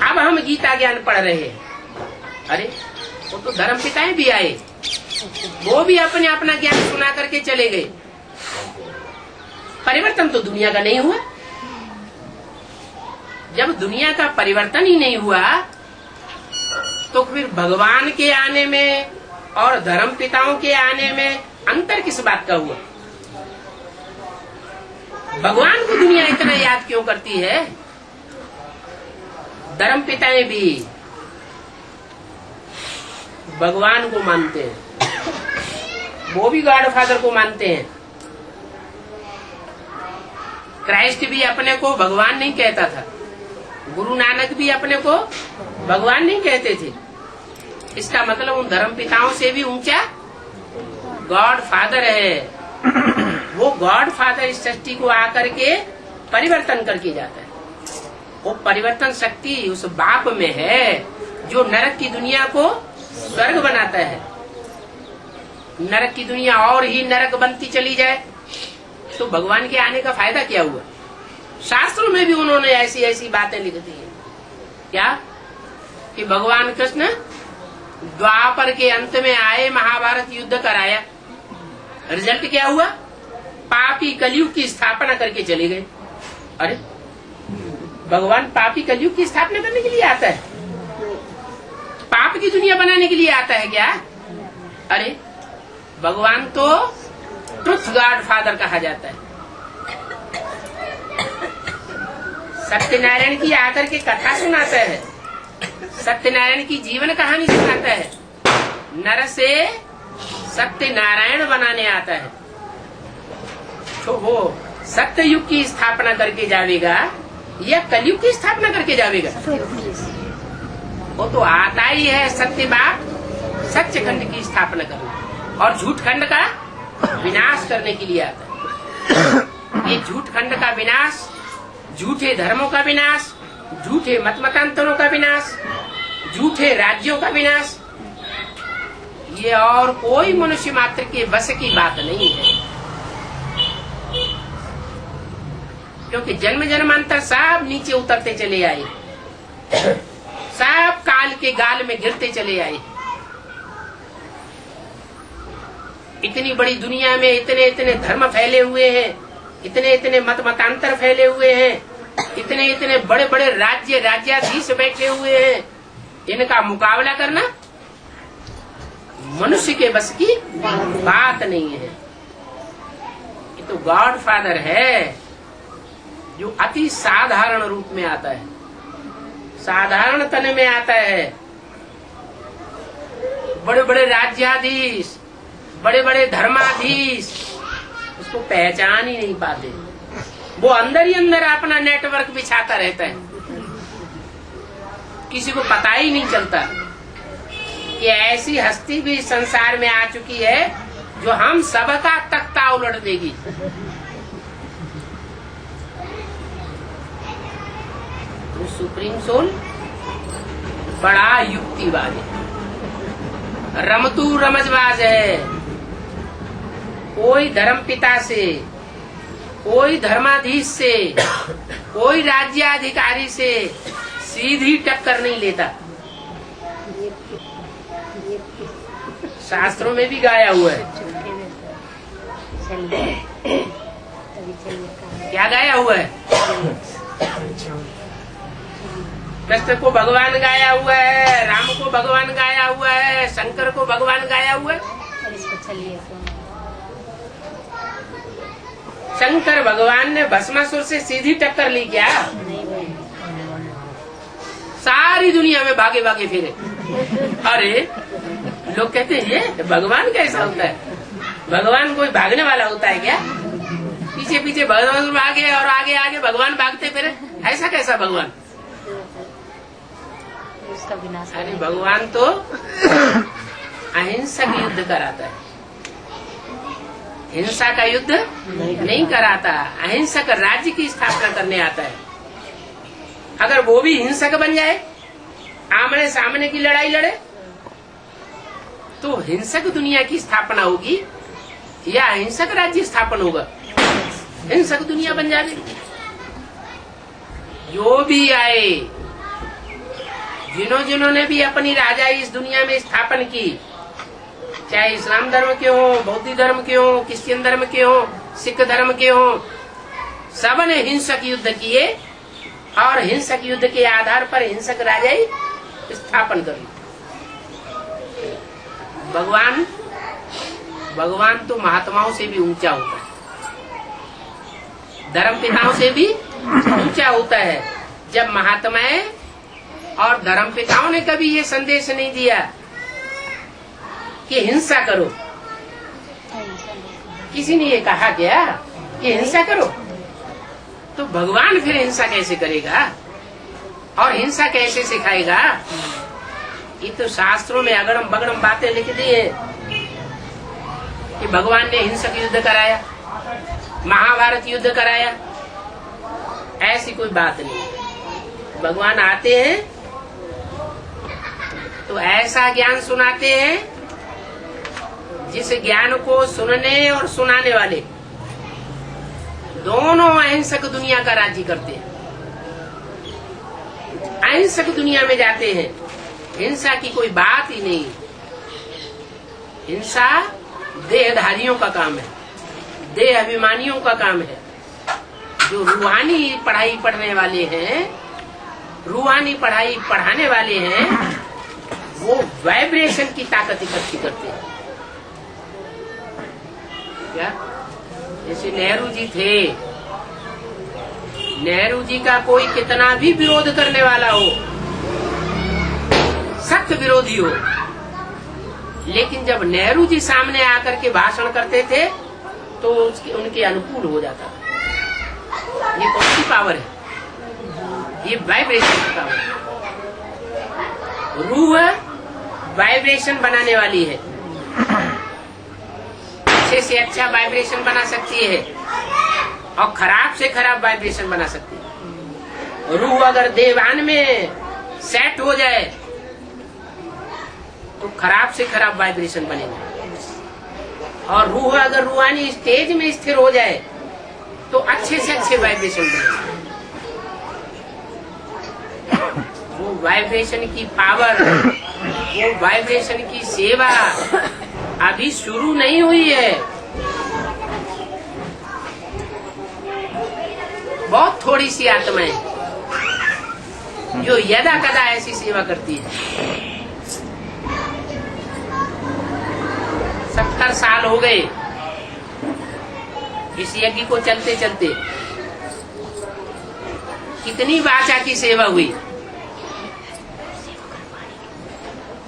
अब हम गीता ज्ञान पढ़ रहे हैं। अरे वो तो धर्म पिताएं भी आए, वो भी अपने अपना ज्ञान सुना करके चले गए। परिवर्तन तो दुनिया का नहीं हुआ। जब दुनिया का परिवर्तन ही नहीं हुआ तो फिर भगवान के आने में और धर्म पिताओं के आने में अंतर किस बात का हुआ? भगवान को दुनिया इतना याद क्यों करती है? धर्म पिताएं भी भगवान को मानते हैं, वो भी गॉड फादर को मानते हैं। क्राइस्ट भी अपने को भगवान नहीं कहता था, गुरु नानक भी अपने को भगवान नहीं कहते थे। इसका मतलब उन धर्म पिताओं से भी ऊंचा गॉड फादर है। वो गॉड फादर इस सृष्टि को आकर के परिवर्तन करके जाता है। वो परिवर्तन शक्ति उस बाप में है जो नरक की दुनिया को स्वर्ग बनाता है। नरक की दुनिया और ही नरक बनती चली जाए तो भगवान के आने का फायदा क्या हुआ? शास्त्रों में भी उन्होंने ऐसी ऐसी बातें लिख दी है। क्या कि भगवान कृष्ण द्वापर के अंत में आए, महाभारत युद्ध कराया, रिजल्ट क्या हुआ? पापी कलयुग की स्थापना करके चले गए। अरे भगवान पापी कलयुग की स्थापना करने के लिए आता है? पाप की दुनिया बनाने के लिए आता है क्या? अरे भगवान तो ट्रुथ गॉड फादर कहा जाता है। सत्यनारायण की आकर के कथा सुनाता है, सत्यनारायण की जीवन कहानी सुनाता है, नर से सत्यनारायण बनाने आता है। तो वो सत्य युग की स्थापना करके जावेगा या कलयुग की स्थापना करके जावेगा? वो तो आता ही है सत्य बाप सच्चे खंड की स्थापना करने और झूठ खंड का विनाश करने के लिए आता है। ये झूठ खंड का विनाश, झूठे धर्मों का विनाश, झूठे मत मतांतरों का विनाश, झूठे राज्यों का विनाश, ये और कोई मनुष्य मात्र के बस की बात नहीं है। क्योंकि जन्म जन्मांतर सब नीचे उतरते चले आए, सब काल के गाल में गिरते चले आए। इतनी बड़ी दुनिया में इतने इतने धर्म फैले हुए हैं, इतने इतने मत मतांतर फैले हुए हैं, इतने इतने बड़े बड़े राज्य राज्याधीश बैठे हुए हैं। इनका मुकाबला करना मनुष्य के बस की बात नहीं है। ये तो गॉड फादर है जो अति साधारण रूप में आता है, साधारण तन में आता है। बड़े बड़े राज्याधीश, बड़े बड़े धर्माधीश उसको पहचान ही नहीं पाते। वो अंदर ही अंदर अपना नेटवर्क बिछाता रहता है, किसी को पता ही नहीं चलता कि ऐसी हस्ती भी संसार में आ चुकी है जो हम सबका तख्ता उलट देगी। तो सुप्रीम सोल बड़ा युक्तिवाद है, रमतू रमजबाज है। कोई धर्म पिता से, कोई धर्माधीश से, कोई राज्याधिकारी से सीधी टक्कर नहीं लेता। शास्त्रों में भी गाया हुआ है। क्या गाया हुआ है? कृष्ण को भगवान गाया हुआ है, राम को भगवान गाया हुआ है, शंकर को भगवान गाया हुआ है। शंकर भगवान ने भस्मासुर से सीधी टक्कर ली क्या? सारी दुनिया में भागे भागे फिरे। अरे लोग कहते हैं ये भगवान कैसा होता है? भगवान कोई भागने वाला होता है क्या? पीछे पीछे भगवान भागे और आगे आगे भगवान भागते फिरे, ऐसा कैसा भगवान? अरे भगवान तो अहिंसक युद्ध कराता है, हिंसा का युद्ध नहीं कराता। अहिंसक राज्य की स्थापना करने आता है। अगर वो भी हिंसक बन जाए, आमने सामने की लड़ाई लड़े, तो हिंसक दुनिया की स्थापना होगी या अहिंसक राज्य स्थापन होगा? हिंसक दुनिया बन जाएगी। जो भी आए, जिन्होंने भी अपनी राजाई इस दुनिया में स्थापन की, चाहे इस्लाम धर्म के हो, बौद्ध धर्म के हो, क्रिश्चियन धर्म के हो, सिख धर्म के हो, सबने हिंसक युद्ध किए और हिंसक युद्ध के आधार पर हिंसक राजाई स्थापन करी। भगवान तो महात्माओं से भी ऊंचा होता है, धर्म पिताओं से भी ऊंचा होता है। जब महात्माएं और धर्म पिताओं ने कभी ये संदेश नहीं दिया कि हिंसा करो, किसी ने ये कहा क्या कि हिंसा करो, तो भगवान फिर हिंसा कैसे करेगा और हिंसा कैसे सिखाएगा? ये तो शास्त्रों में अगड़म बगड़म बातें लिख दी है कि भगवान ने हिंसक युद्ध कराया, महाभारत युद्ध कराया। ऐसी कोई बात नहीं। भगवान आते हैं तो ऐसा ज्ञान सुनाते हैं जिस ज्ञान को सुनने और सुनाने वाले दोनों अहिंसक दुनिया का राज्य करते हैं, अहिंसक दुनिया में जाते हैं। हिंसा की कोई बात ही नहीं। हिंसा देहधारियों का काम है, देह अभिमानियों का काम है। जो रूहानी पढ़ाई पढ़ने वाले हैं, रूहानी पढ़ाई पढ़ाने वाले हैं, वो वाइब्रेशन की ताकत इकट्ठी करते हैं। क्या? जैसे नेहरू जी थे, नेहरू जी का कोई कितना भी विरोध करने वाला हो, सख्त विरोधी हो, लेकिन जब नेहरू जी सामने आकर के भाषण करते थे तो उनके अनुकूल हो जाता था। ये कौन सी पावर है? ये वाइब्रेशन की पावर है। रूह वाइब्रेशन बनाने वाली है, अच्छे से अच्छा वाइब्रेशन बना सकती है और खराब से खराब वाइब्रेशन बना सकती है। रूह अगर देवान में सेट हो जाए तो खराब से खराब वाइब्रेशन बनेगा, और रूह अगर रूहानी स्टेज में स्थिर हो जाए तो अच्छे से अच्छे वाइब्रेशन बनेगा। वो वाइब्रेशन की पावर, वो वाइब्रेशन की सेवा अभी शुरू नहीं हुई है। बहुत थोड़ी सी आत्माएं जो यदा कदा ऐसी सेवा करती है। 70 साल हो गए इस यज्ञ को चलते चलते। कितनी वाचा की सेवा हुई,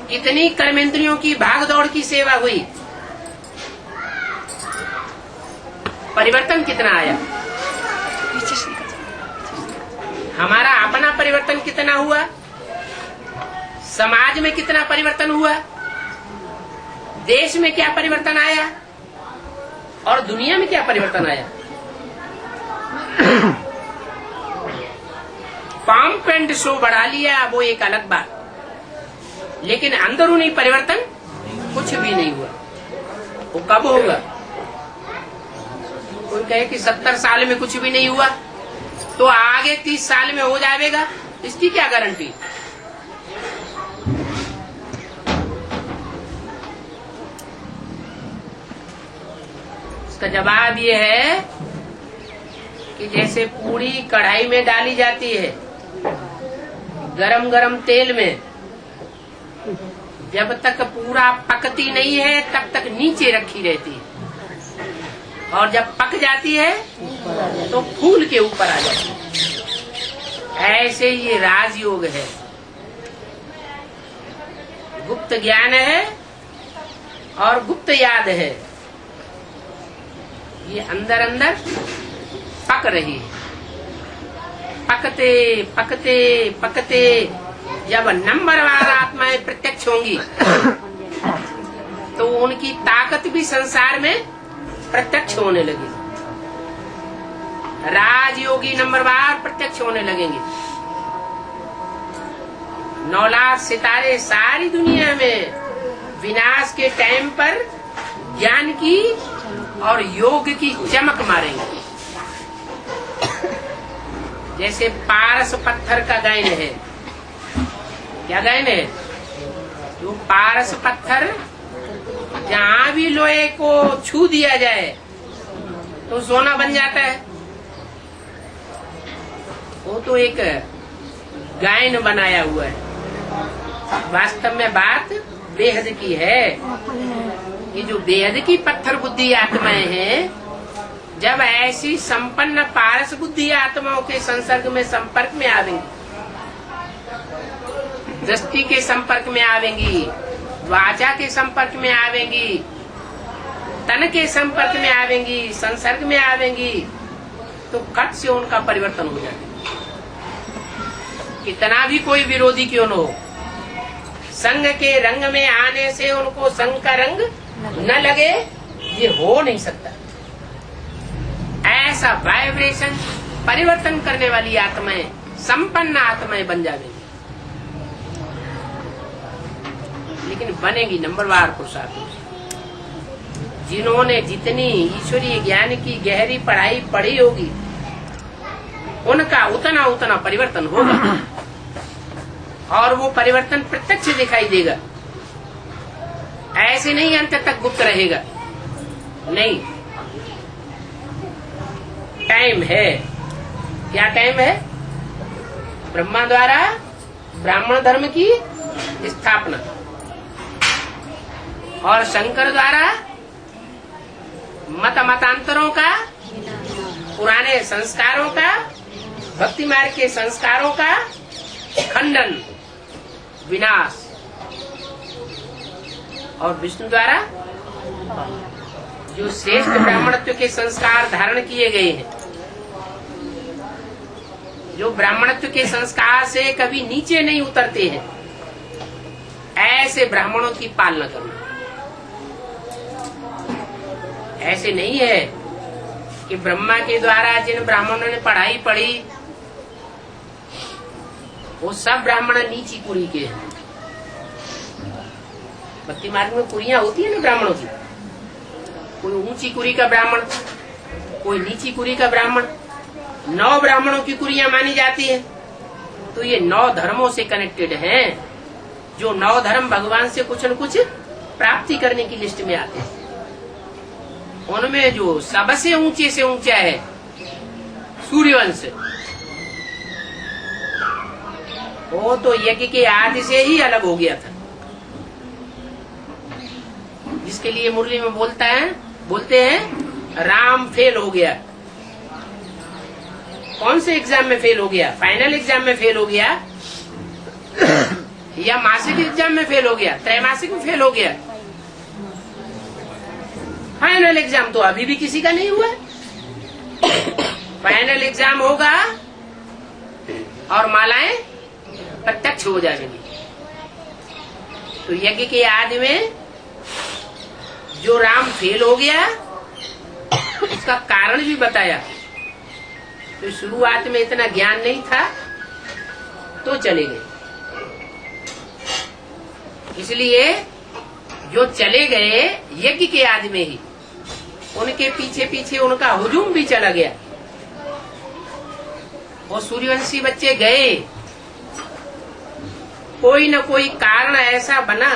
कितनी कर्मेंद्रियों की भागदौड़ की सेवा हुई, परिवर्तन कितना आया। हमारा अपना परिवर्तन कितना हुआ, समाज में कितना परिवर्तन हुआ, देश में क्या परिवर्तन आया और दुनिया में क्या परिवर्तन आया। पंप एंड शो बढ़ा लिया वो एक अलग बात, लेकिन अंदरूनी परिवर्तन कुछ भी नहीं हुआ। वो कब होगा। कोई कहे कि 70 साल में कुछ भी नहीं हुआ तो आगे 30 साल में हो जाएगा, इसकी क्या गारंटी। इसका जवाब ये है कि जैसे पूरी कढ़ाई में डाली जाती है गरम गरम तेल में, जब तक पूरा पकती नहीं है तब तक नीचे रखी रहती है, और जब पक जाती है तो फूल के ऊपर आ जाती है। ऐसे ये राजयोग है, गुप्त ज्ञान है और गुप्त याद है। ये अंदर अंदर पक रही है। पकते पकते पकते जब नंबरवार आत्माएं प्रत्यक्ष होंगी तो उनकी ताकत भी संसार में प्रत्यक्ष होने लगेगी। राजयोगी नंबरवार प्रत्यक्ष होने लगेंगे। 9 लाख सितारे सारी दुनिया में विनाश के टाइम पर ज्ञान की और योग की चमक मारेंगे। जैसे पारस पत्थर का गायन है। क्या गायन है। जो पारस पत्थर जहाँ भी लोहे को छू दिया जाए तो सोना बन जाता है। वो तो एक गायन बनाया हुआ है। वास्तव में बात बेहद की है कि जो बेहद की पत्थर बुद्धि आत्माएं हैं, जब ऐसी संपन्न पारस बुद्धि आत्माओं के संसर्ग में संपर्क में आवेंगी, दृष्टि के संपर्क में आवेंगी, वाचा के संपर्क में आवेंगी, तन के संपर्क में आवेंगी, संसर्ग में आवेंगी, तो कट से उनका परिवर्तन हो जाएगा। कितना भी कोई विरोधी क्यों न हो, संग के रंग में आने से उनको संग का रंग न लगे, ये हो नहीं सकता। ऐसा वाइब्रेशन परिवर्तन करने वाली आत्माएं संपन्न आत्माएं बन जाएंगी। लेकिन बनेगी नंबरवार पुरुषार्थ। जिन्होंने जितनी ईश्वरीय ज्ञान की गहरी पढ़ाई पढ़ी होगी उनका उतना उतना परिवर्तन होगा, और वो परिवर्तन प्रत्यक्ष दिखाई देगा। ऐसे नहीं अंत तक गुप्त रहेगा, नहीं। टाइम है। क्या टाइम है। ब्रह्मा द्वारा ब्राह्मण धर्म की स्थापना और शंकर द्वारा मतांतरों का, पुराने संस्कारों का, भक्ति मार्ग के संस्कारों का खंडन, विनाश, और विष्णु द्वारा जो श्रेष्ठ ब्राह्मणत्व के संस्कार धारण किए गए हैं, जो ब्राह्मणत्व के संस्कार से कभी नीचे नहीं उतरते हैं, ऐसे ब्राह्मणों की पालना करना। ऐसे नहीं है कि ब्रह्मा के द्वारा जिन ब्राह्मणों ने पढ़ाई पढ़ी वो सब ब्राह्मण नीची कुरी के हैं। भक्ति मार्ग में कुरियां होती है ना ब्राह्मणों की, कोई ऊंची कुरी का ब्राह्मण, कोई नीची कुरी का ब्राह्मण। 9 ब्राह्मणों की कुरियां मानी जाती है। तो ये 9 धर्मों से कनेक्टेड हैं, जो 9 धर्म भगवान से कुछ न कुछ प्राप्ति करने की लिस्ट में आते हैं। उनमें जो सबसे ऊंचे से ऊंचा है सूर्यवंश, वो तो यज्ञ के आदि से ही अलग हो गया था। जिसके लिए मुरली में बोलते हैं राम फेल हो गया। कौन से एग्जाम में फेल हो गया? फाइनल एग्जाम में फेल हो गया या मासिक एग्जाम में फेल हो गया, त्रैमासिक में फेल हो गया? फाइनल एग्जाम तो अभी भी किसी का नहीं हुआ। फाइनल एग्जाम होगा और मालाएं प्रत्यक्ष हो जाएंगी। तो यज्ञ के आदि में जो राम फेल हो गया उसका कारण भी बताया। तो शुरुआत में इतना ज्ञान नहीं था तो चले गए। इसलिए जो चले गए यज्ञ के आदि में ही, उनके पीछे पीछे उनका हुजूम भी चला गया। वो सूर्यवंशी बच्चे गए, कोई न कोई कारण ऐसा बना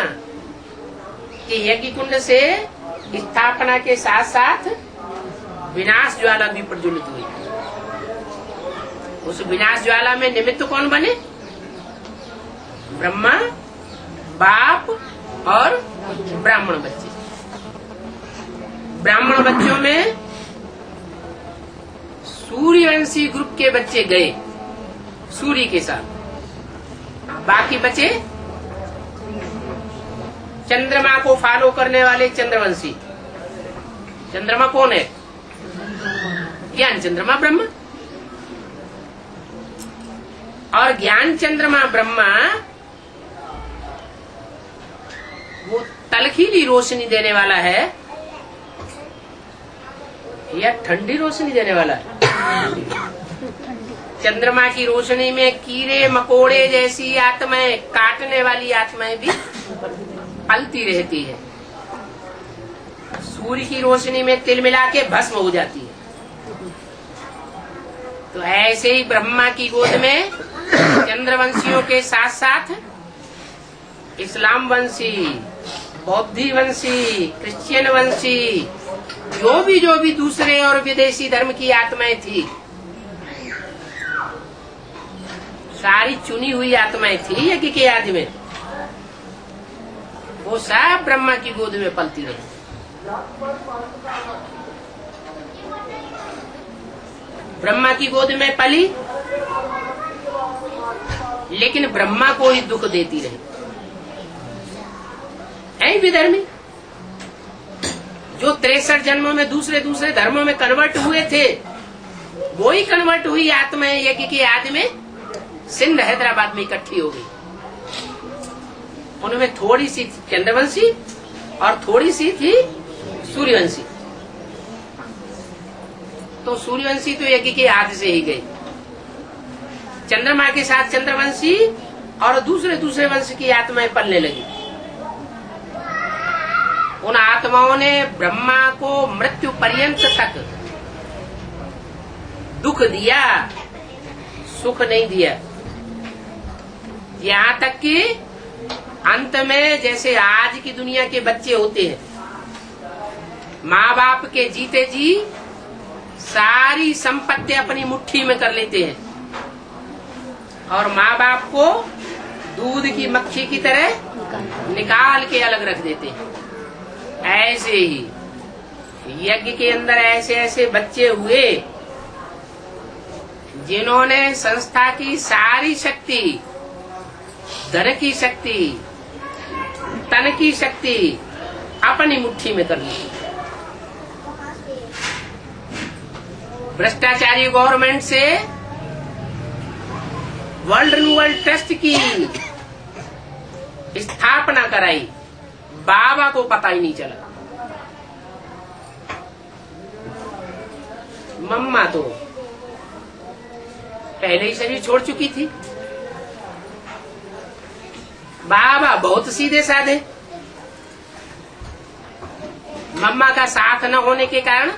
कि यज्ञ कुंड से स्थापना के साथ साथ विनाश ज्वाला भी प्रज्वलित हुई। उस विनाश ज्वाला में निमित्त कौन बने? ब्रह्मा, बाप और ब्राह्मण बच्चे। ब्राह्मण बच्चों में सूर्यवंशी ग्रुप के बच्चे गए सूर्य के साथ, बाकी बचे चंद्रमा को फॉलो करने वाले चंद्रवंशी। चंद्रमा कौन है? ज्ञान चंद्रमा ब्रह्मा। और ज्ञान चंद्रमा ब्रह्मा वो तलखीली रोशनी देने वाला है या ठंडी रोशनी देने वाला है? चंद्रमा की रोशनी में कीड़े मकोड़े जैसी आत्माएं, काटने वाली आत्माएं भी पलती रहती है। सूर्य की रोशनी में तिल मिला के भस्म हो जाती है। तो ऐसे ही ब्रह्मा की गोद में चंद्रवंशियों के साथ साथ इस्लाम वंशी, बौद्धी वंशी, क्रिश्चियन वंशी, जो भी दूसरे और विदेशी धर्म की आत्माएं थी, सारी चुनी हुई आत्माएं थी यज्ञ के आदि में, वो सब ब्रह्मा की गोद में पलती रही। ब्रह्मा की गोद में पली, लेकिन ब्रह्मा को ही दुख देती रही। ऐ विधर्मी, जो 63 जन्मों में दूसरे धर्मों में कन्वर्ट हुए थे, वो ही कन्वर्ट हुई आत्माएं यज्ञ के आदि में सिंध हैदराबाद में इकट्ठी हो गई। उनमें थोड़ी सी थी चंद्रवंशी और थोड़ी सी थी सूर्यवंशी। तो सूर्यवंशी तो यज्ञ के आदि से ही गए, चंद्रमा के साथ चंद्रवंशी और दूसरे वंश की आत्माएं पलने लगी। उन आत्माओं ने ब्रह्मा को मृत्यु पर्यंत तक दुख दिया, सुख नहीं दिया। यहाँ तक कि अंत में जैसे आज की दुनिया के बच्चे होते हैं, माँ बाप के जीते जी सारी संपत्ति अपनी मुट्ठी में कर लेते हैं और माँ बाप को दूध की मक्खी की तरह निकाल के अलग रख देते हैं। ऐसे ही यज्ञ के अंदर ऐसे ऐसे बच्चे हुए जिन्होंने संस्था की सारी शक्ति, धन की शक्ति, तन की शक्ति अपनी मुट्ठी में कर ली। भ्रष्टाचारी गवर्नमेंट से वर्ल्ड रिन्यूअल ट्रस्ट की स्थापना कराई, बाबा को पता ही नहीं चला। मम्मा तो पहले ही शरीर छोड़ चुकी थी। बाबा बहुत सीधे साधे, मम्मा का साथ न होने के कारण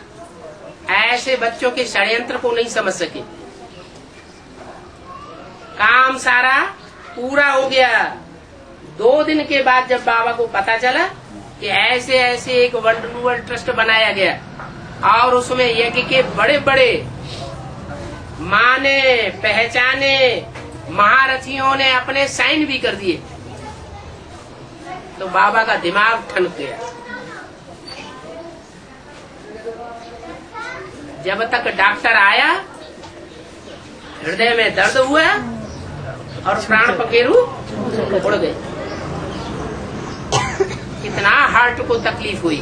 ऐसे बच्चों के षड्यंत्र को नहीं समझ सके। काम सारा पूरा हो गया। 2 दिन के बाद जब बाबा को पता चला कि ऐसे ऐसे एक वर्ल्ड रिन्यूअल ट्रस्ट बनाया गया और उसमें यज्ञ के बड़े बड़े माने पहचाने महारथियों ने अपने साइन भी कर दिए, तो बाबा का दिमाग ठनक गया। जब तक डॉक्टर आया हृदय में दर्द हुआ और प्राण पखेरु उड़ गए। कितना हार्ट को तकलीफ हुई,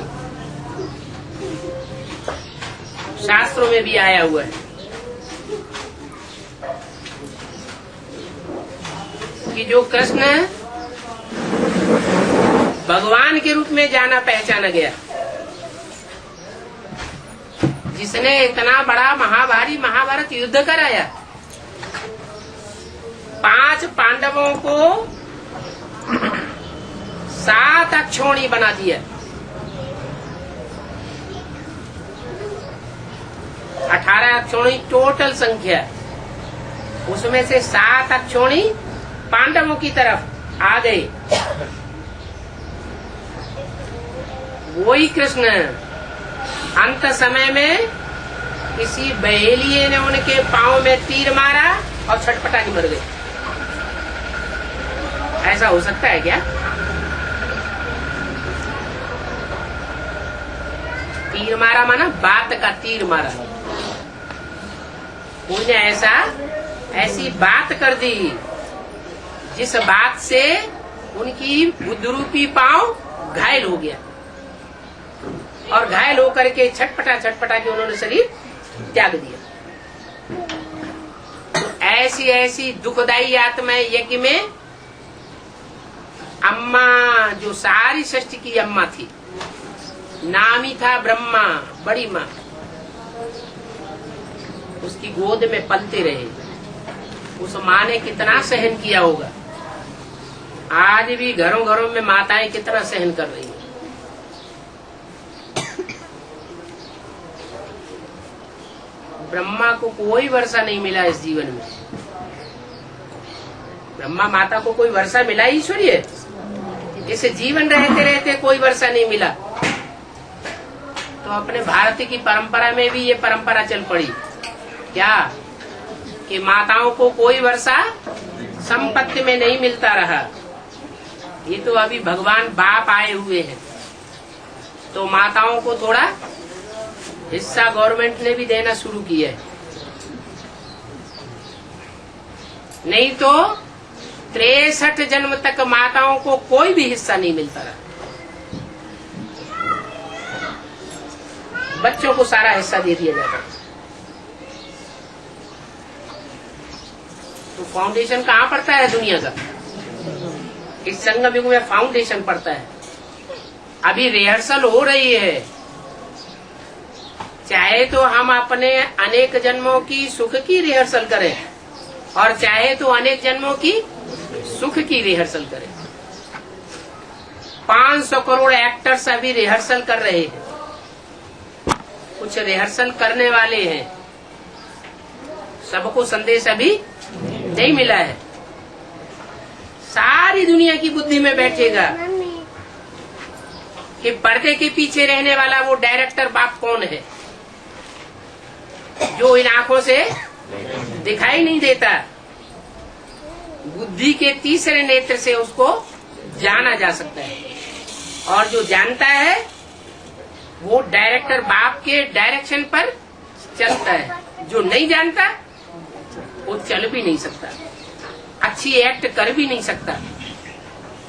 शास्त्रों में भी आया हुआ है कि जो कृष्ण भगवान के रूप में जाना पहचाना गया, जिसने इतना बड़ा महाभारी महाभारत युद्ध कराया, 5 पांडवों को 7 अक्षौणी बना दिया, 18 अक्षौणी टोटल संख्या, उसमें से 7 अक्षौणी पांडवों की तरफ आ गए। वही कृष्ण अंत समय में किसी बहेलिये ने उनके पांव में तीर मारा और छटपटा के मर गए। ऐसा हो सकता है क्या? तीर मारा माना बात का तीर मारा। उन्होंने ऐसी बात कर दी जिस बात से उनकी बुद्धरूपी पांव घायल हो गया और घायल होकर के छटपटा के उन्होंने शरीर त्याग दिया। तो ऐसी दुखदायी आत्मा यज्ञ में अम्मा, जो सारी सृष्टि की अम्मा थी, नाम ही था ब्रह्मा, बड़ी माँ, उसकी गोद में पलते रहे। उस माँ ने कितना सहन किया होगा। आज भी घरों घरों में माताएं कितना सहन कर रही हैं। ब्रह्मा को कोई वर्षा नहीं मिला इस जीवन में। ब्रह्मा माता को कोई वर्षा मिला ईश्वरीय? इस जीवन रहते रहते कोई वर्षा नहीं मिला। तो अपने भारत की परंपरा में भी ये परंपरा चल पड़ी क्या कि माताओं को कोई वर्षा संपत्ति में नहीं मिलता रहा। ये तो अभी भगवान बाप आए हुए हैं, तो माताओं को थोड़ा हिस्सा गवर्नमेंट ने भी देना शुरू किया है। नहीं तो 63 जन्म तक माताओं को कोई भी हिस्सा नहीं मिलता रहा। बच्चों को सारा हिस्सा दे दिया जाता। तो फाउंडेशन कहाँ पड़ता है दुनिया का? इस संगम युग में फाउंडेशन पड़ता है। अभी रिहर्सल हो रही है। चाहे तो हम अपने अनेक जन्मों की सुख की रिहर्सल करें और चाहे तो अनेक जन्मों की सुख की रिहर्सल करें। 500 करोड़ एक्टर्स अभी रिहर्सल कर रहे हैं। कुछ रिहर्सल करने वाले हैं, सबको संदेश अभी नहीं मिला है। सारी दुनिया की बुद्धि में बैठेगा कि पर्दे के पीछे रहने वाला वो डायरेक्टर बाप कौन है, जो इन आंखों से दिखाई नहीं देता। बुद्धि के तीसरे नेत्र से उसको जाना जा सकता है, और जो जानता है वो डायरेक्टर बाप के डायरेक्शन पर चलता है। जो नहीं जानता वो चल भी नहीं सकता, अच्छी एक्ट कर भी नहीं सकता।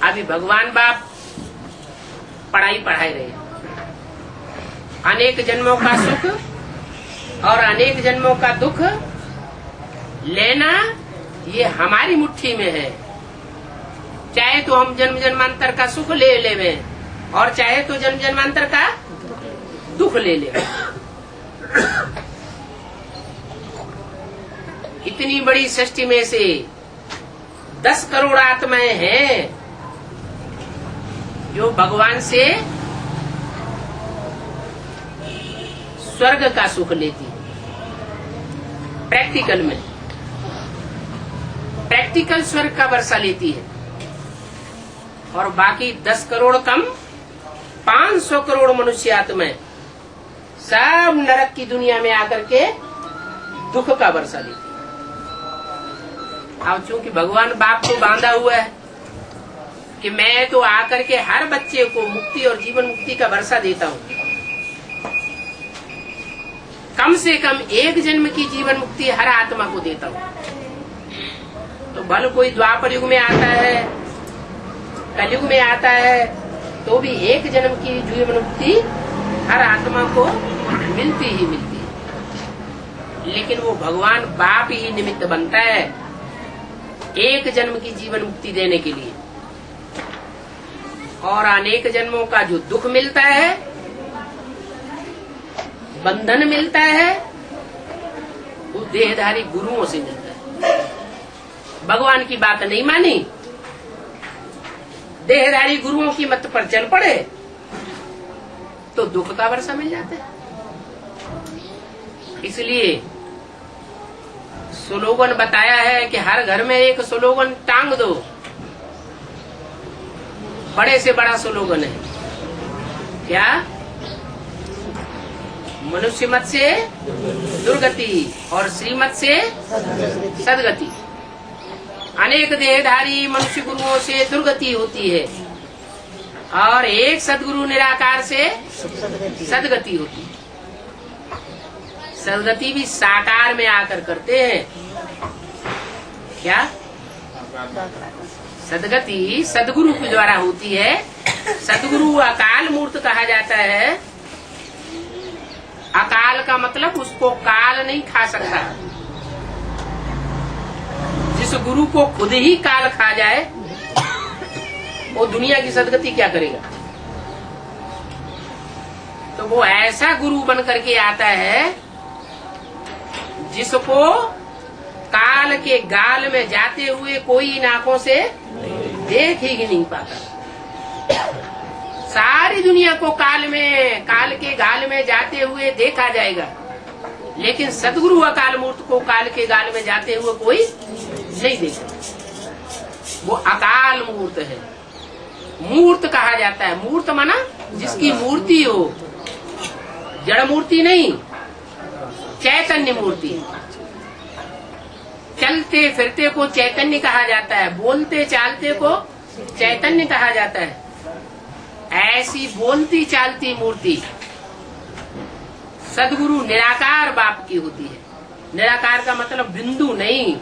अभी भगवान बाप पढ़ाई पढ़ाए रहे। अनेक जन्मों का सुख और अनेक जन्मों का दुख लेना ये हमारी मुट्ठी में है। चाहे तो हम जन्म जन्मांतर का सुख ले लेवे और चाहे तो जन्म जन्मांतर का दुख ले लेवे। इतनी बड़ी सृष्टि में से 10 करोड़ आत्माएं हैं जो भगवान से स्वर्ग का सुख लेती है। प्रैक्टिकल में प्रैक्टिकल स्वर्ग का वर्षा लेती है, और बाकी 10 करोड़ कम 500 करोड़ मनुष्य आत्माएं सब नरक की दुनिया में आकर के दुख का वर्षा लेती है। अब चूंकि भगवान बाप को बांधा हुआ है कि मैं तो आकर के हर बच्चे को मुक्ति और जीवन मुक्ति का वर्षा देता हूँ, कम से कम एक जन्म की जीवन मुक्ति हर आत्मा को देता हूँ। तो भले कोई द्वापर युग में आता है, कलयुग में आता है, तो भी एक जन्म की जीवन मुक्ति हर आत्मा को मिलती ही मिलती है। लेकिन वो भगवान बाप ही निमित्त बनता है एक जन्म की जीवन मुक्ति देने के लिए। और अनेक जन्मों का जो दुख मिलता है, बंधन मिलता है, वो देहधारी गुरुओं से मिलता है। भगवान की बात नहीं मानी, देहधारी गुरुओं की मत पर चल पड़े, तो दुख का वर्षा मिल जाता है। इसलिए स्लोगन बताया है कि हर घर में एक स्लोगन टांग दो। बड़े से बड़ा स्लोगन है क्या? मनुष्य मत से दुर्गति और श्रीमत से सदगति। अनेक देहधारी मनुष्य गुरुओं से दुर्गति होती है और एक सदगुरु निराकार से सदगति होती है। सदगति भी साकार में आकर करते हैं क्या? सदगति सदगुरु के द्वारा होती है। सदगुरु अकाल मूर्त कहा जाता है। अकाल का मतलब उसको काल नहीं खा सकता। जिस गुरु को खुद ही काल खा जाए, वो दुनिया की सदगति क्या करेगा? तो वो ऐसा गुरु बन करके आता है जिसको काल के गाल में जाते हुए कोई नाकों से देख ही नहीं पाता। सारी दुनिया को काल के गाल में जाते हुए देखा जाएगा, लेकिन सदगुरु अकाल मूर्त को काल के गाल में जाते हुए कोई नहीं देखा। वो अकाल मूर्त है। मूर्त कहा जाता है। मूर्त माना जिसकी मूर्ति हो, जड़ मूर्ति नहीं, चैतन्य मूर्ति। चलते फिरते को चैतन्य कहा जाता है, बोलते चालते को चैतन्य कहा जाता है। ऐसी बोलती चालती मूर्ति सदगुरु निराकार बाप की होती है। निराकार का मतलब बिंदु नहीं,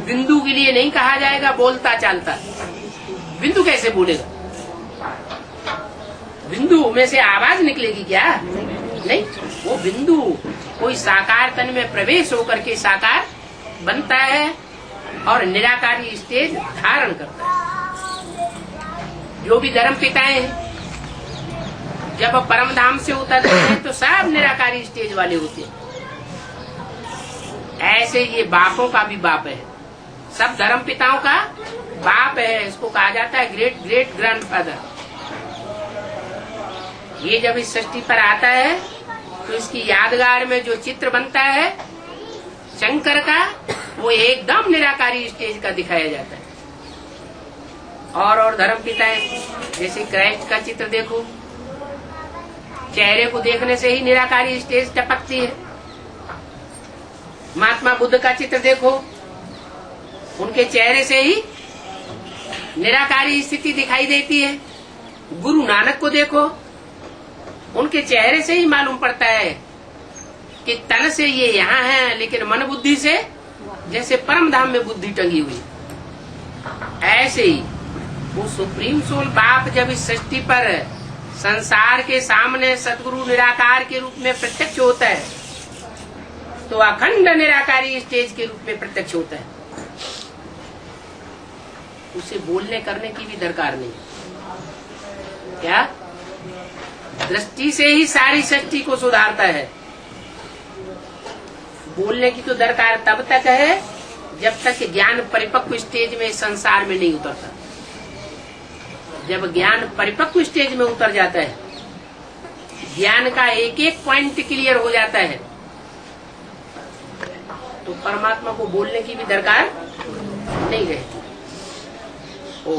बिंदु के लिए नहीं कहा जाएगा बोलता चालता। बिंदु कैसे बोलेगा? बिंदु में से आवाज निकलेगी क्या? नहीं। वो बिंदु कोई साकार तन में प्रवेश होकर के साकार बनता है और निराकारी स्टेज धारण करता है। जो भी धर्म पिताएं जब परम धाम से उतरते हैं तो सब निराकारी स्टेज वाले होते हैं। ऐसे ये बापों का भी बाप है, सब धर्म पिताओं का बाप है। इसको कहा जाता है ग्रेट ग्रेट ग्रैंडफादर। ये जब इस सृष्टि पर आता है तो इसकी यादगार में जो चित्र बनता है शंकर का, वो एकदम निराकारी स्टेज का दिखाया जाता है। और धर्म पिताएं जैसे क्राइस्ट का चित्र देखो, चेहरे को देखने से ही निराकारी स्टेज टपकती है। महात्मा बुद्ध का चित्र देखो, उनके चेहरे से ही निराकारी स्थिति दिखाई देती है। गुरु नानक को देखो, उनके चेहरे से ही मालूम पड़ता है कि तन से ये यहाँ है, लेकिन मन बुद्धि से जैसे परम धाम में बुद्धि टंगी हुई। ऐसे ही वो सुप्रीम सोल बाप जब इस सृष्टि पर संसार के सामने सदगुरु निराकार के रूप में प्रत्यक्ष होता है, तो अखंड निराकारी स्टेज के रूप में प्रत्यक्ष होता है। उसे बोलने करने की भी दरकार नहीं। क्या? दृष्टि से ही सारी सृष्टि को सुधारता है। बोलने की तो दरकार तब तक है जब तक ज्ञान परिपक्व स्टेज में संसार में नहीं उतरता। जब ज्ञान परिपक्व स्टेज में उतर जाता है, ज्ञान का एक एक पॉइंट क्लियर हो जाता है, तो परमात्मा को बोलने की भी दरकार नहीं रहती। ओ